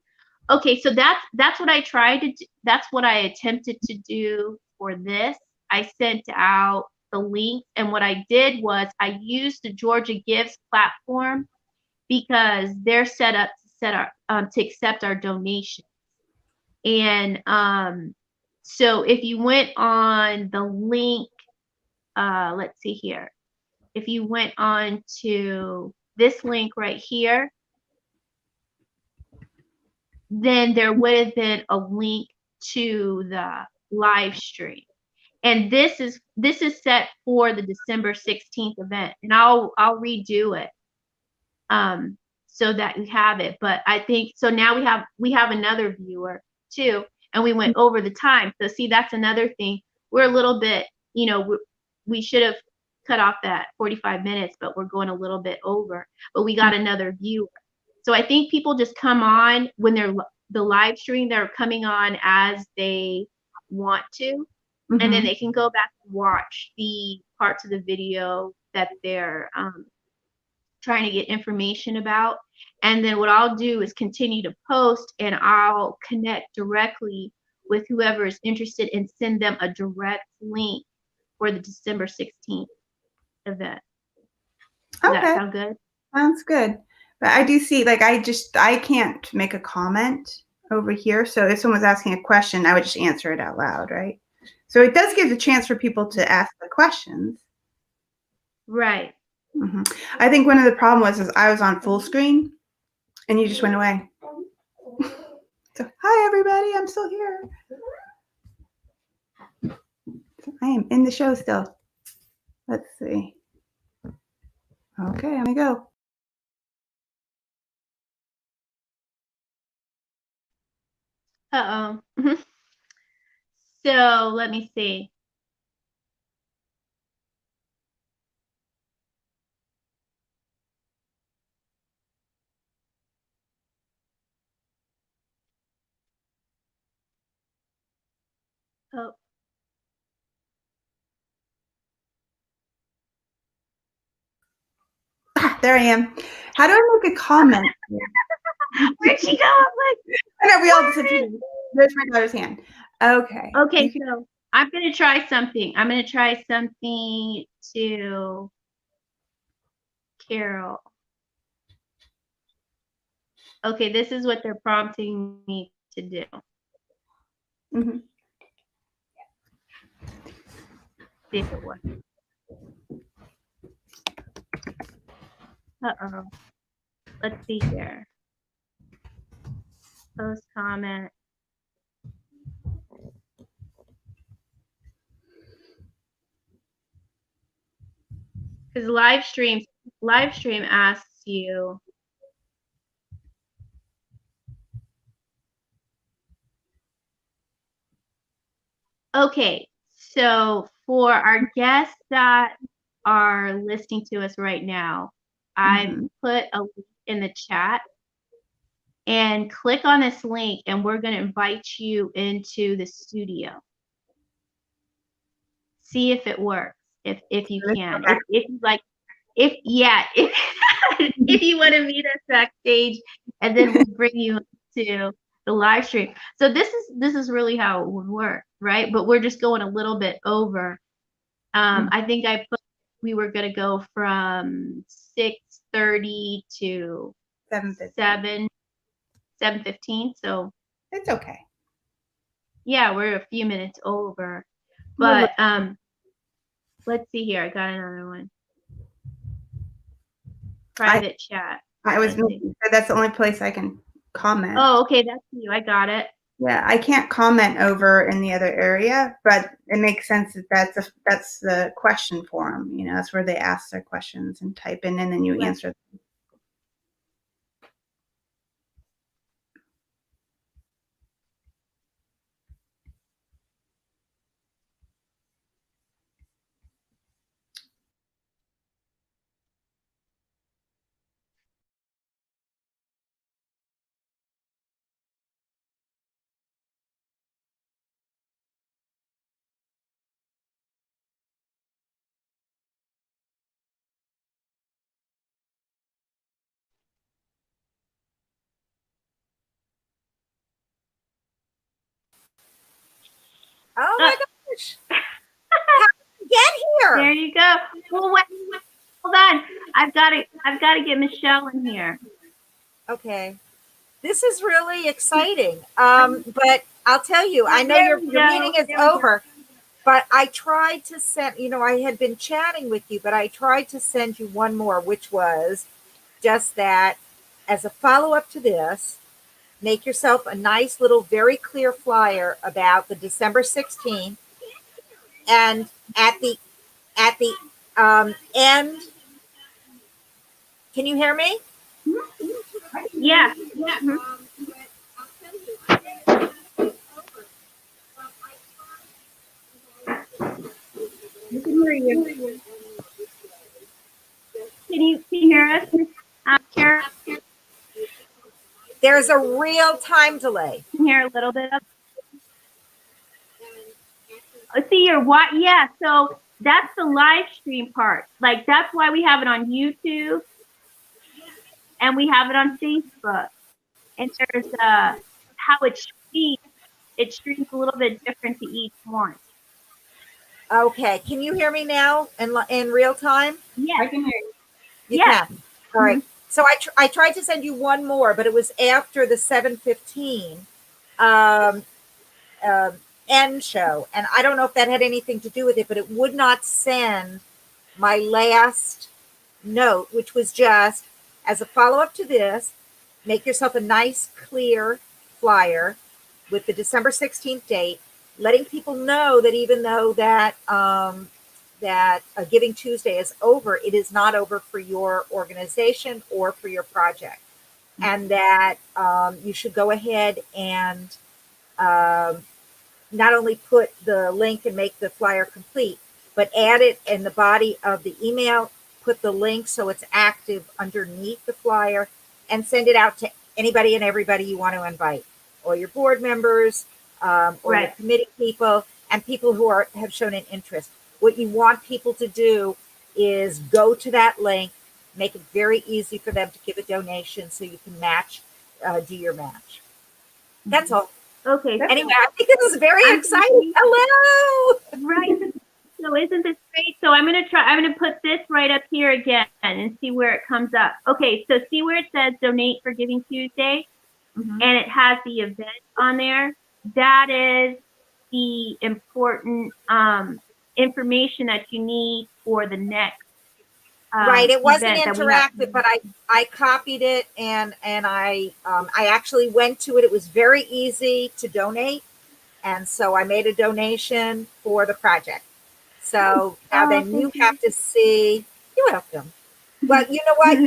Okay, so that's what I tried to do. That's what I attempted to do for this. I sent out the link, and what I did was I used the Georgia Gives platform because they're set up to accept our donations. And so if you went on the link, let's see here. If you went on to this link right here, then there would have been a link to the live stream. And this is set for the December 16th event, and I'll redo it so that you have it. But I think so now we have another viewer too, and we went over the time. So see, that's another thing. We're a little bit, we should have cut off that 45 minutes, but we're going a little bit over. But we got another viewer. So I think people just come on when they're the live stream. They're coming on as they want to, and then they can go back and watch the parts of the video that they're trying to get information about. And then what I'll do is continue to post, and I'll connect directly with whoever is interested and send them a direct link for the December 16th event. Does that sound good? Sounds good. But I do see, like, I can't make a comment over here. So if someone's asking a question, I would just answer it out loud, right? So it does give a chance for people to ask the questions. Right. Mm-hmm. I think one of the problems is I was on full screen and you just went away. So, hi, everybody. I'm still here. I am in the show still. Let's see. Okay, let me go. Uh-oh. So let me see. Oh. There I am. How do I make a comment? Where'd she go? I know we all disappeared. There's my daughter's hand. Okay. Okay, so I'm gonna try something. I'm gonna try something to Carol. Okay, this is what they're prompting me to do. Mhm. See if it works. Uh-oh. Let's see here. Post comment. Because live stream asks you. Okay, so for our guests that are listening to us right now, I've put a link in the chat, and click on this link and we're going to invite you into the studio. See if it works, if you can. If you like, if you want to meet us backstage, and then we'll bring you to the live stream. So this is really how it would work, right? But we're just going a little bit over. I think we were going to go from 6:30 to 7:15. So it's okay. Yeah, we're a few minutes over. But let's see here. I got another one. Private chat. That's the only place I can comment. Oh, okay, that's you. I got it. Yeah, I can't comment over in the other area, but it makes sense that that's the question forum. You know, that's where they ask their questions and type in, and then you answer them. Oh my gosh! How did you get here? There you go. Well, wait, hold on. I've got to get Michelle in here. Okay, this is really exciting. But I'll tell you, I know your meeting is over. But I tried to send, I had been chatting with you, but I tried to send you one more, which was just that as a follow-up to this, make yourself a nice little, very clear flyer about the December 16th. And at the end, can you hear me? Yeah. You can hear you. Can you hear us, Kara? There's a real time delay. Can you hear a little bit of. See your what? Yeah. So that's the live stream part. Like that's why we have it on YouTube, and we have it on Facebook. And there's how it streams. It streams a little bit different to each one. Okay. Can you hear me now in real time? Yeah, I can hear you. You can. All right. So I tried to send you one more, but it was after the 7:15 end show, and I don't know if that had anything to do with it, but it would not send my last note, which was just as a follow-up to this, make yourself a nice clear flyer with the December 16th date, letting people know that even though that Giving Tuesday is over, it is not over for your organization or for your project, and that you should go ahead and not only put the link and make the flyer complete, but add it in the body of the email, put the link so it's active underneath the flyer, and send it out to anybody and everybody you want to invite, or your board members, or your committee people, and people who have shown an interest. What you want people to do is go to that link, make it very easy for them to give a donation so you can do your match. That's all. Okay. Anyway, I think this is very exciting. Hello. Right. So isn't this great? So I'm gonna put this right up here again and see where it comes up. Okay, so see where it says donate for Giving Tuesday, Mhm. and it has the event on there. That is the important information that you need for the next Right. It wasn't event that we have. interactive, but I copied it and I actually went to it. It was very easy to donate. And so I made a donation for the project. So now Oh, then you thank you. have to see. You're welcome. Well, you know what?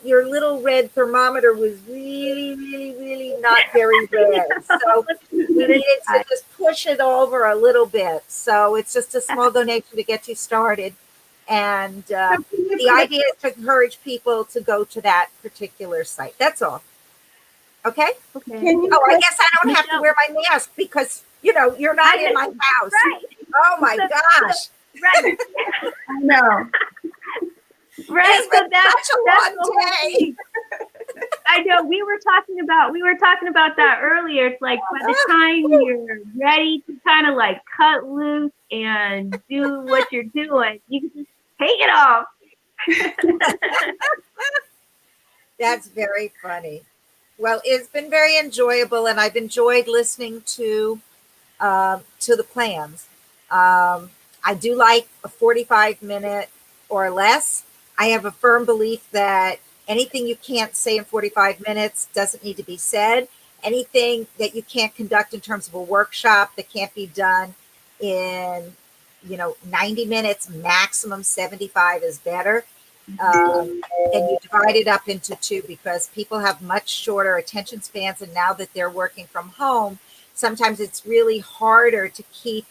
Your little red thermometer was really, really, really not very red. So we needed to just push it over a little bit. So it's just a small donation to get you started. And the idea is to encourage people to go to that particular site. That's all. Okay. Okay. Can you Oh, I put, guess I don't have to wear my mask because, you know, you're not in my house. Right. Oh my gosh. Right. I know. Right. It has So been that's such a the long whole day. thing. I know we were talking about that earlier. It's like by the time you're ready to kind of like cut loose and do what you're doing, you can just take it off. That's very funny. Well, it's been very enjoyable, and I've enjoyed listening to the plans. I do like a 45-minute or less. I have a firm belief that anything you can't say in 45 minutes doesn't need to be said. Anything that you can't conduct in terms of a workshop that can't be done in 90 minutes, maximum 75 is better. And you divide it up into two because people have much shorter attention spans, and now that they're working from home, sometimes it's really harder to keep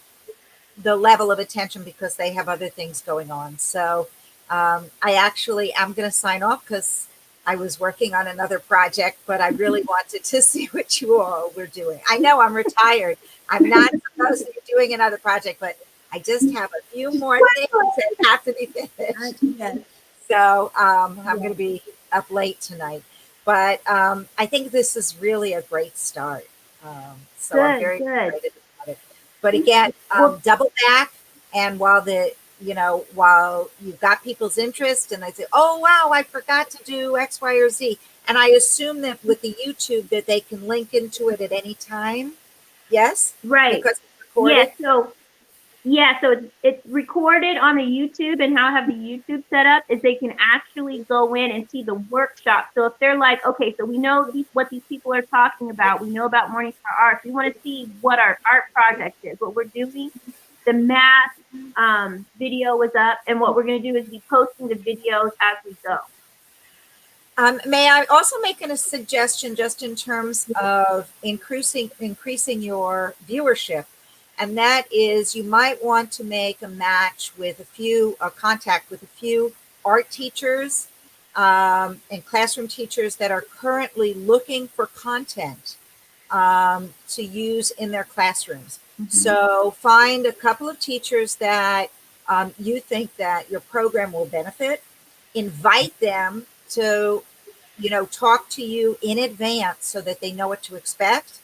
the level of attention because they have other things going on. So I actually am going to sign off because I was working on another project, but I really wanted to see what you all were doing. I know I'm retired. I'm not supposed to be doing another project, but I just have a few more things that have to be finished. Yes. So I'm going to be up late tonight. But I think this is really a great start. So I'm very Good. excited about it. But again, double back. And while you've got people's interest and they say, oh, wow, I forgot to do X, Y, or Z. And I assume that with the YouTube that they can link into it at any time. Yes? Right. Because it's recorded. So it's recorded on the YouTube, and how I have the YouTube set up is they can actually go in and see the workshop. So if they're like, okay, so we know what these people are talking about, we know about Mstar Arts, we want to see what our art project is, what we're doing. The math video was up, and what we're going to do is be posting the videos as we go. May I also make a suggestion just in terms of increasing your viewership? And that is you might want to make a match with contact with a few art teachers and classroom teachers that are currently looking for content to use in their classrooms. Mm-hmm. So find a couple of teachers that you think that your program will benefit. Invite them to, talk to you in advance so that they know what to expect.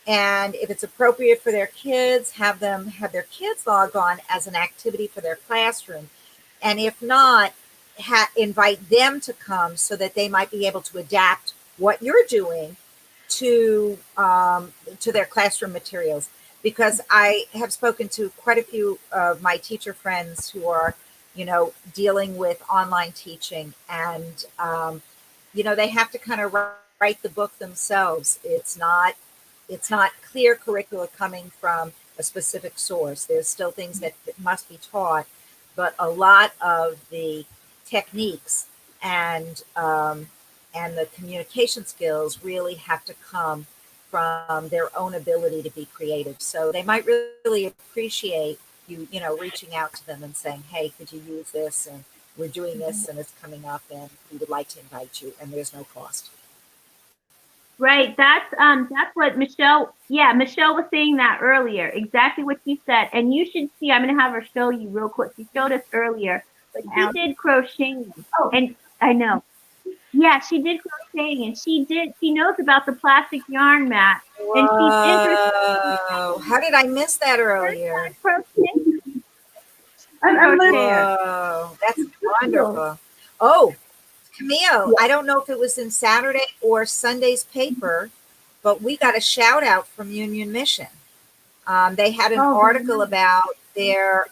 And if it's appropriate for their kids, have their kids log on as an activity for their classroom. And if not, invite them to come so that they might be able to adapt what you're doing to their classroom materials. Because I have spoken to quite a few of my teacher friends who are, dealing with online teaching, and they have to kind of write the book themselves. It's not clear curricula coming from a specific source. There's still things that must be taught, but a lot of the techniques and the communication skills really have to come from their own ability to be creative. So they might really appreciate you, reaching out to them and saying, hey, could you use this? And we're doing this and it's coming up and we would like to invite you, and there's no cost. Right. That's what Michelle was saying that earlier. Exactly what you said. And you should see, I'm going to have her show you real quick. She showed us earlier, but she did crocheting. Oh. And I know. Yeah, she did crocheting, and she knows about the plastic yarn mat. Whoa. And she's interested. How did I miss that earlier? Crocheting. I'm learning. Whoa, that's Cool. wonderful. Oh, Camille, Yeah. I don't know if it was in Saturday or Sunday's paper, but we got a shout out from Union Mission. They had an Oh, very article nice. about their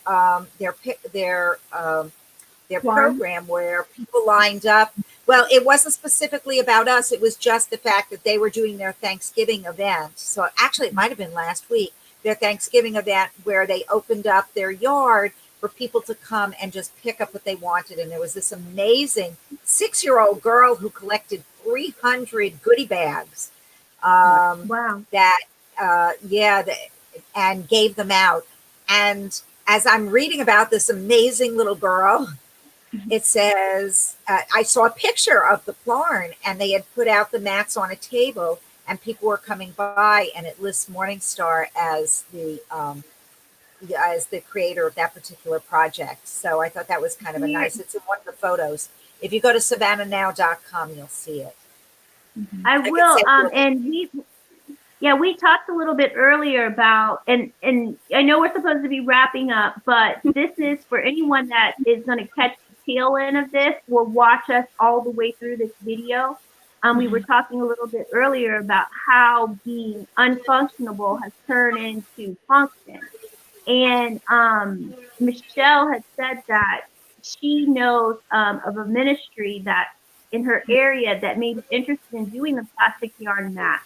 One. program where people lined up. Well, it wasn't specifically about us. It was just the fact that they were doing their Thanksgiving event. So actually, it might have been last week, their Thanksgiving event where they opened up their yard for people to come and just pick up what they wanted. And there was this amazing 6-year-old girl who collected 300 goodie bags Wow. that, yeah, and gave them out. And as I'm reading about this amazing little girl, it says, I saw a picture of the barn and they had put out the mats on a table and people were coming by, and it lists Morningstar as the creator of that particular project. So I thought that was kind of a nice, it's in one of the photos. If you go to savannahnow.com, you'll see it. I could will. say And we talked a little bit earlier about, and I know we're supposed to be wrapping up, but this is for anyone that is going to catch the tail end of this or watch us all the way through this video. We were talking a little bit earlier about how being unfunctionable has turned into function. And Michelle had said that she knows of a ministry that in her area that may be interested in doing the plastic yarn mat.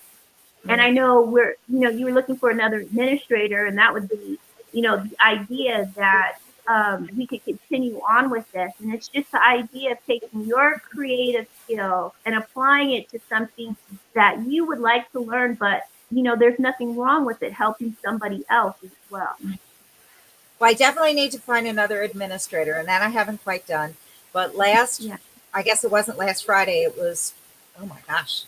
And I know you were looking for another administrator, and that would be, the idea that we could continue on with this. And it's just the idea of taking your creative skills and applying it to something that you would like to learn, but, there's nothing wrong with it helping somebody else as well. Well, I definitely need to find another administrator, and that I haven't quite done. But Yeah. I guess it wasn't last Friday. It was, oh my gosh,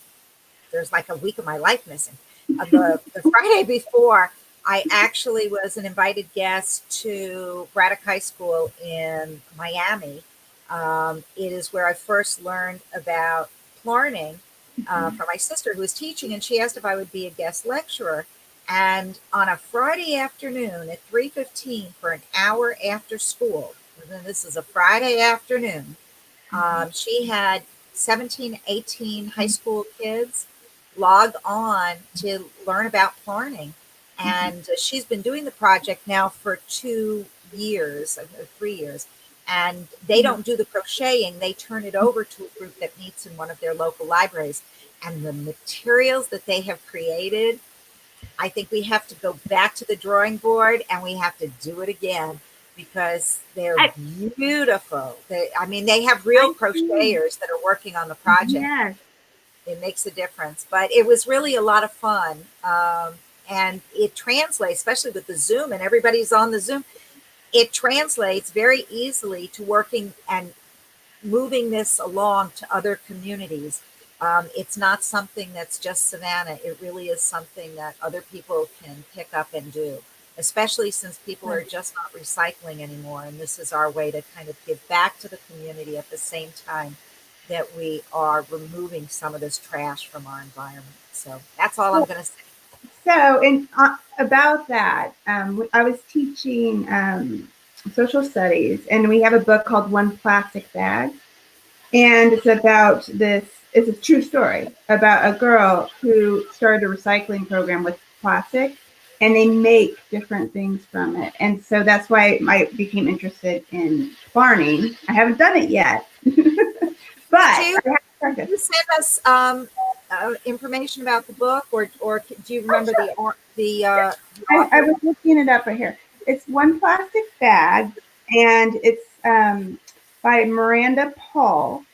there's like a week of my life missing. The Friday before, I actually was an invited guest to Braddock High School in Miami. It is where I first learned about plarning from my sister who was teaching, and she asked if I would be a guest lecturer. And on a Friday afternoon at 3:15 for an hour after school, and then this is a Friday afternoon, she had 17, 18 high school kids log on to learn about plarning. And she's been doing the project now for 2 years, or 3 years. And they don't do the crocheting, they turn it over to a group that meets in one of their local libraries. And the materials that they have created, I think we have to go back to the drawing board and we have to do it again because they're beautiful. They have real crocheters that are working on the project. Yes. It makes a difference, but it was really a lot of fun. And it translates, especially with the Zoom and everybody's on the Zoom, it translates very easily to working and moving this along to other communities. It's not something that's just Savannah. It really is something that other people can pick up and do, especially since people are just not recycling anymore. And this is our way to kind of give back to the community at the same time that we are removing some of this trash from our environment. So that's all I'm going to say. So, about that, I was teaching social studies, and we have a book called One Plastic Bag. And it's about this, it's a true story about a girl who started a recycling program with plastic, and they make different things from it. And so that's why I became interested in farming. I haven't done it yet, but Did you send us information about the book, or do you remember the I was looking it up right here. It's One Plastic Bag, and it's by Miranda Paul,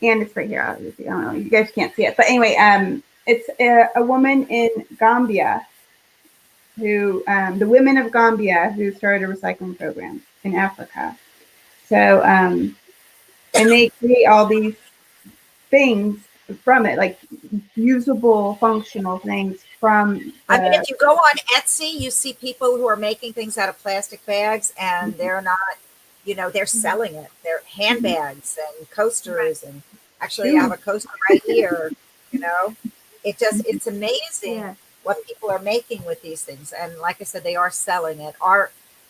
and it's right here. I don't know, you guys can't see it, but anyway, it's a woman in Gambia who, the women of Gambia, who started a recycling program in Africa. So, and they create all these things from it, like usable, functional things from. If you go on Etsy, you see people who are making things out of plastic bags, and they're not, they're selling it. They're handbags and coasters, and actually, I have a coaster right here. It's amazing what people are making with these things. And like I said, they are selling it.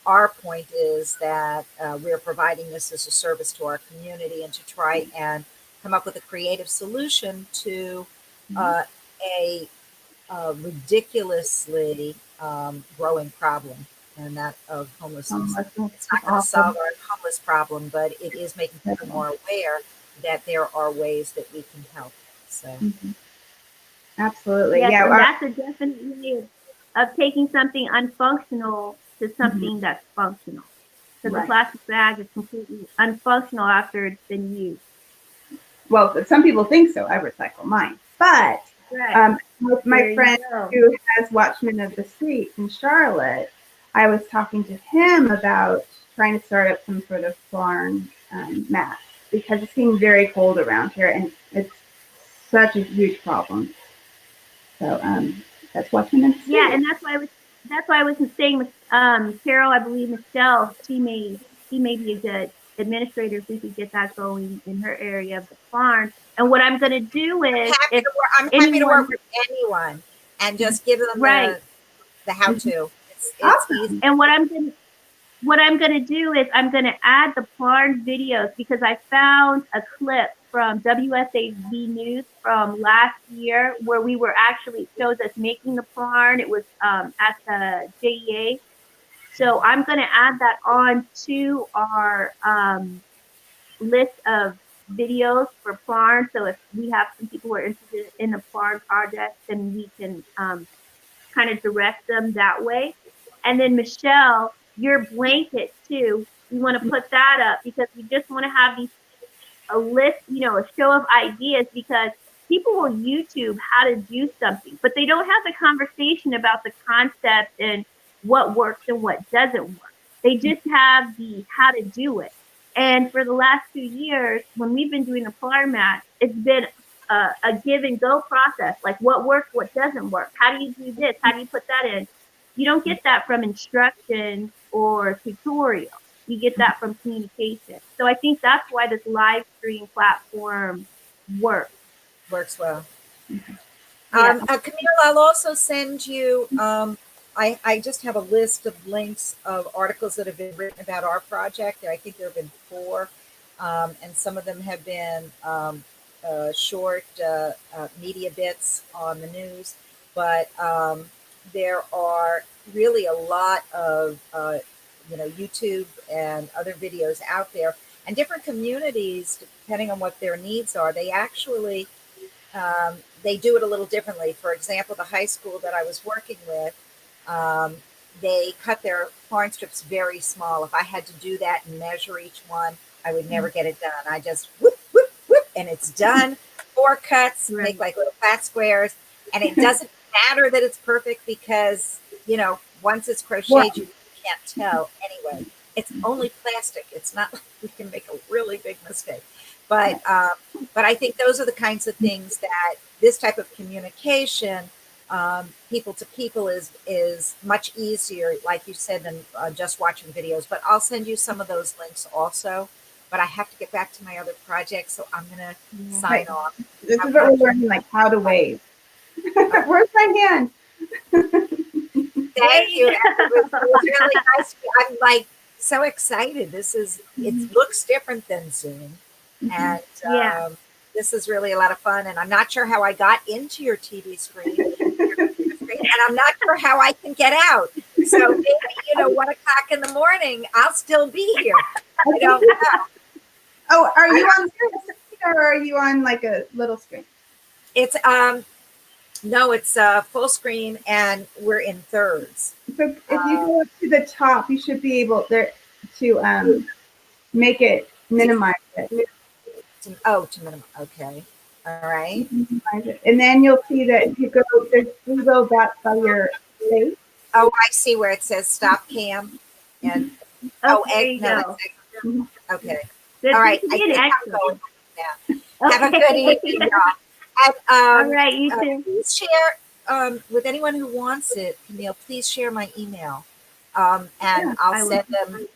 our point is that we're providing this as a service to our community and to try and come up with a creative solution to uh, a ridiculously growing problem, and that of homelessness. It's not going to solve our homeless problem, but it is making people more aware that there are ways that we can help. So, Absolutely. Yes, Yeah. and that's a definite way of taking something unfunctional to something that's functional. Because the Right. plastic bag is completely unfunctional after it's been used. Well, some people think so. I recycle mine. But Right. with There my you friend go. who has Watchmen of the Street in Charlotte, I was talking to him about trying to start up some sort of barn mats because it's getting very cold around here and it's such a huge problem. So that's Watchmen of the Street. Yeah, and that's why I was saying, Carol, I believe Michelle, she may be a good administrator if we could get that going in her area of the farm. And what I'm going to do is, if I'm happy to anyone, work with anyone and just give them right, the how to. It's Awesome. easy. and what I'm going to do is I'm going to add the barn videos because I found a clip from WSAV News from last year where we were actually, it shows us making the barn. It was at the JEA. So I'm going to add that on to our list of videos for barn. So if we have some people who are interested in the barn project, then we can kind of direct them that way. And then Michelle, your blanket too, we want to put that up because we just want to have a list, a show of ideas because people will YouTube how to do something, but they don't have the conversation about the concept and what works and what doesn't work. They just have the how to do it. And for the last 2 years, when we've been doing the floor mat, it's been a give and go process. Like what works, what doesn't work. How do you do this? How do you put that in? You don't get that from instruction or tutorial. You get that from communication. So I think that's why this live stream platform works. Works well. Yeah. Camille, I'll also send you. I just have a list of links of articles that have been written about our project. I think there have been 4, and some of them have been short media bits on the news. But there are really a lot of YouTube and other videos out there, and different communities, depending on what their needs are, they actually they do it a little differently. For example, the high school that I was working with, they cut their yarn strips very small. If I had to do that and measure each one, I would never get it done. I just whoop, whoop, whoop, and it's done. 4 cuts, Right. make like little flat squares. And it doesn't matter that it's perfect because, once it's crocheted, you can't tell anyway. It's only plastic. It's not like we can make a really big mistake. But I think those are the kinds of things that this type of communication, people to people, is much easier, like you said, than just watching videos. But I'll send you some of those links also. But I have to get back to my other project, so I'm gonna sign off. This is what we're learning, like how to wave. Where's my hand? Thank you. It was really nice. I'm like so excited. It looks different than Zoom. And Yeah. this is really a lot of fun. And I'm not sure how I got into your TV screen. And I'm not sure how I can get out. So maybe, 1:00 in the morning, I'll still be here. I don't know. Oh, are you on screen or are you on like a little screen? It's no, it's full screen and we're in thirds. So if you go up to the top, you should be able to make it minimize it. To minimize. Okay. All right. Minimize it. And then you'll see that there's 3 little dots by your face. Oh, I see where it says stop cam. And There you go. okay. Good. All right. You I did think I'm excellent. going now. Have a good evening, y'all. And, All right, you too. please share with anyone who wants it, Camille. Please share my email, and I I'll will. send them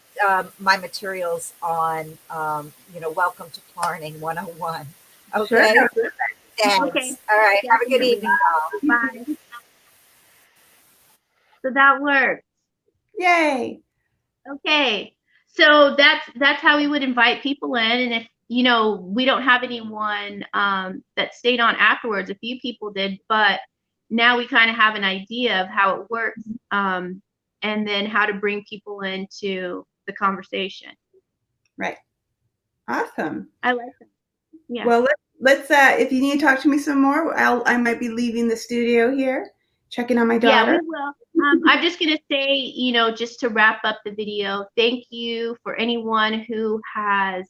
my materials on. Welcome to Planning 101. Okay. Sure. Thanks. Okay. All right. Have a good Definitely. evening, y'all. Bye. So that works. Yay. Okay. So that's how we would invite people in. And if, we don't have anyone that stayed on afterwards, a few people did, but now we kind of have an idea of how it works, and then how to bring people into the conversation. Right. Awesome. I like that. Yeah. Well, let's if you need to talk to me some more, I might be leaving the studio here, checking on my daughter. Yeah, we will. I'm just going to say, just to wrap up the video, thank you for anyone who has,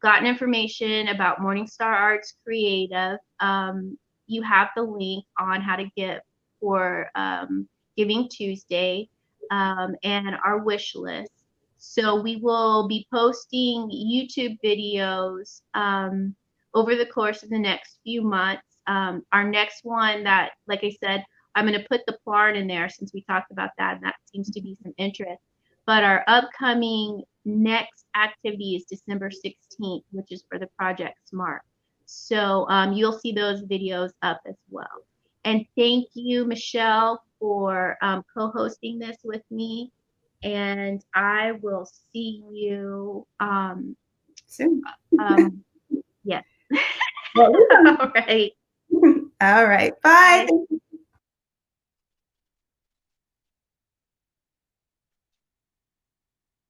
gotten information about Mstar Arts Creative. You have the link on how to give for Giving Tuesday, and our wish list. So we will be posting YouTube videos over the course of the next few months. Our next one that, like I said, I'm going to put the PLARN in there since we talked about that, and that seems to be some interest. But our upcoming next activity is December 16th, which is for the Project S.M.A.R.T. So you'll see those videos up as well. And thank you, Michelle, for co-hosting this with me. And I will see you Soon. yes. Well, All right. all right. Bye. Bye.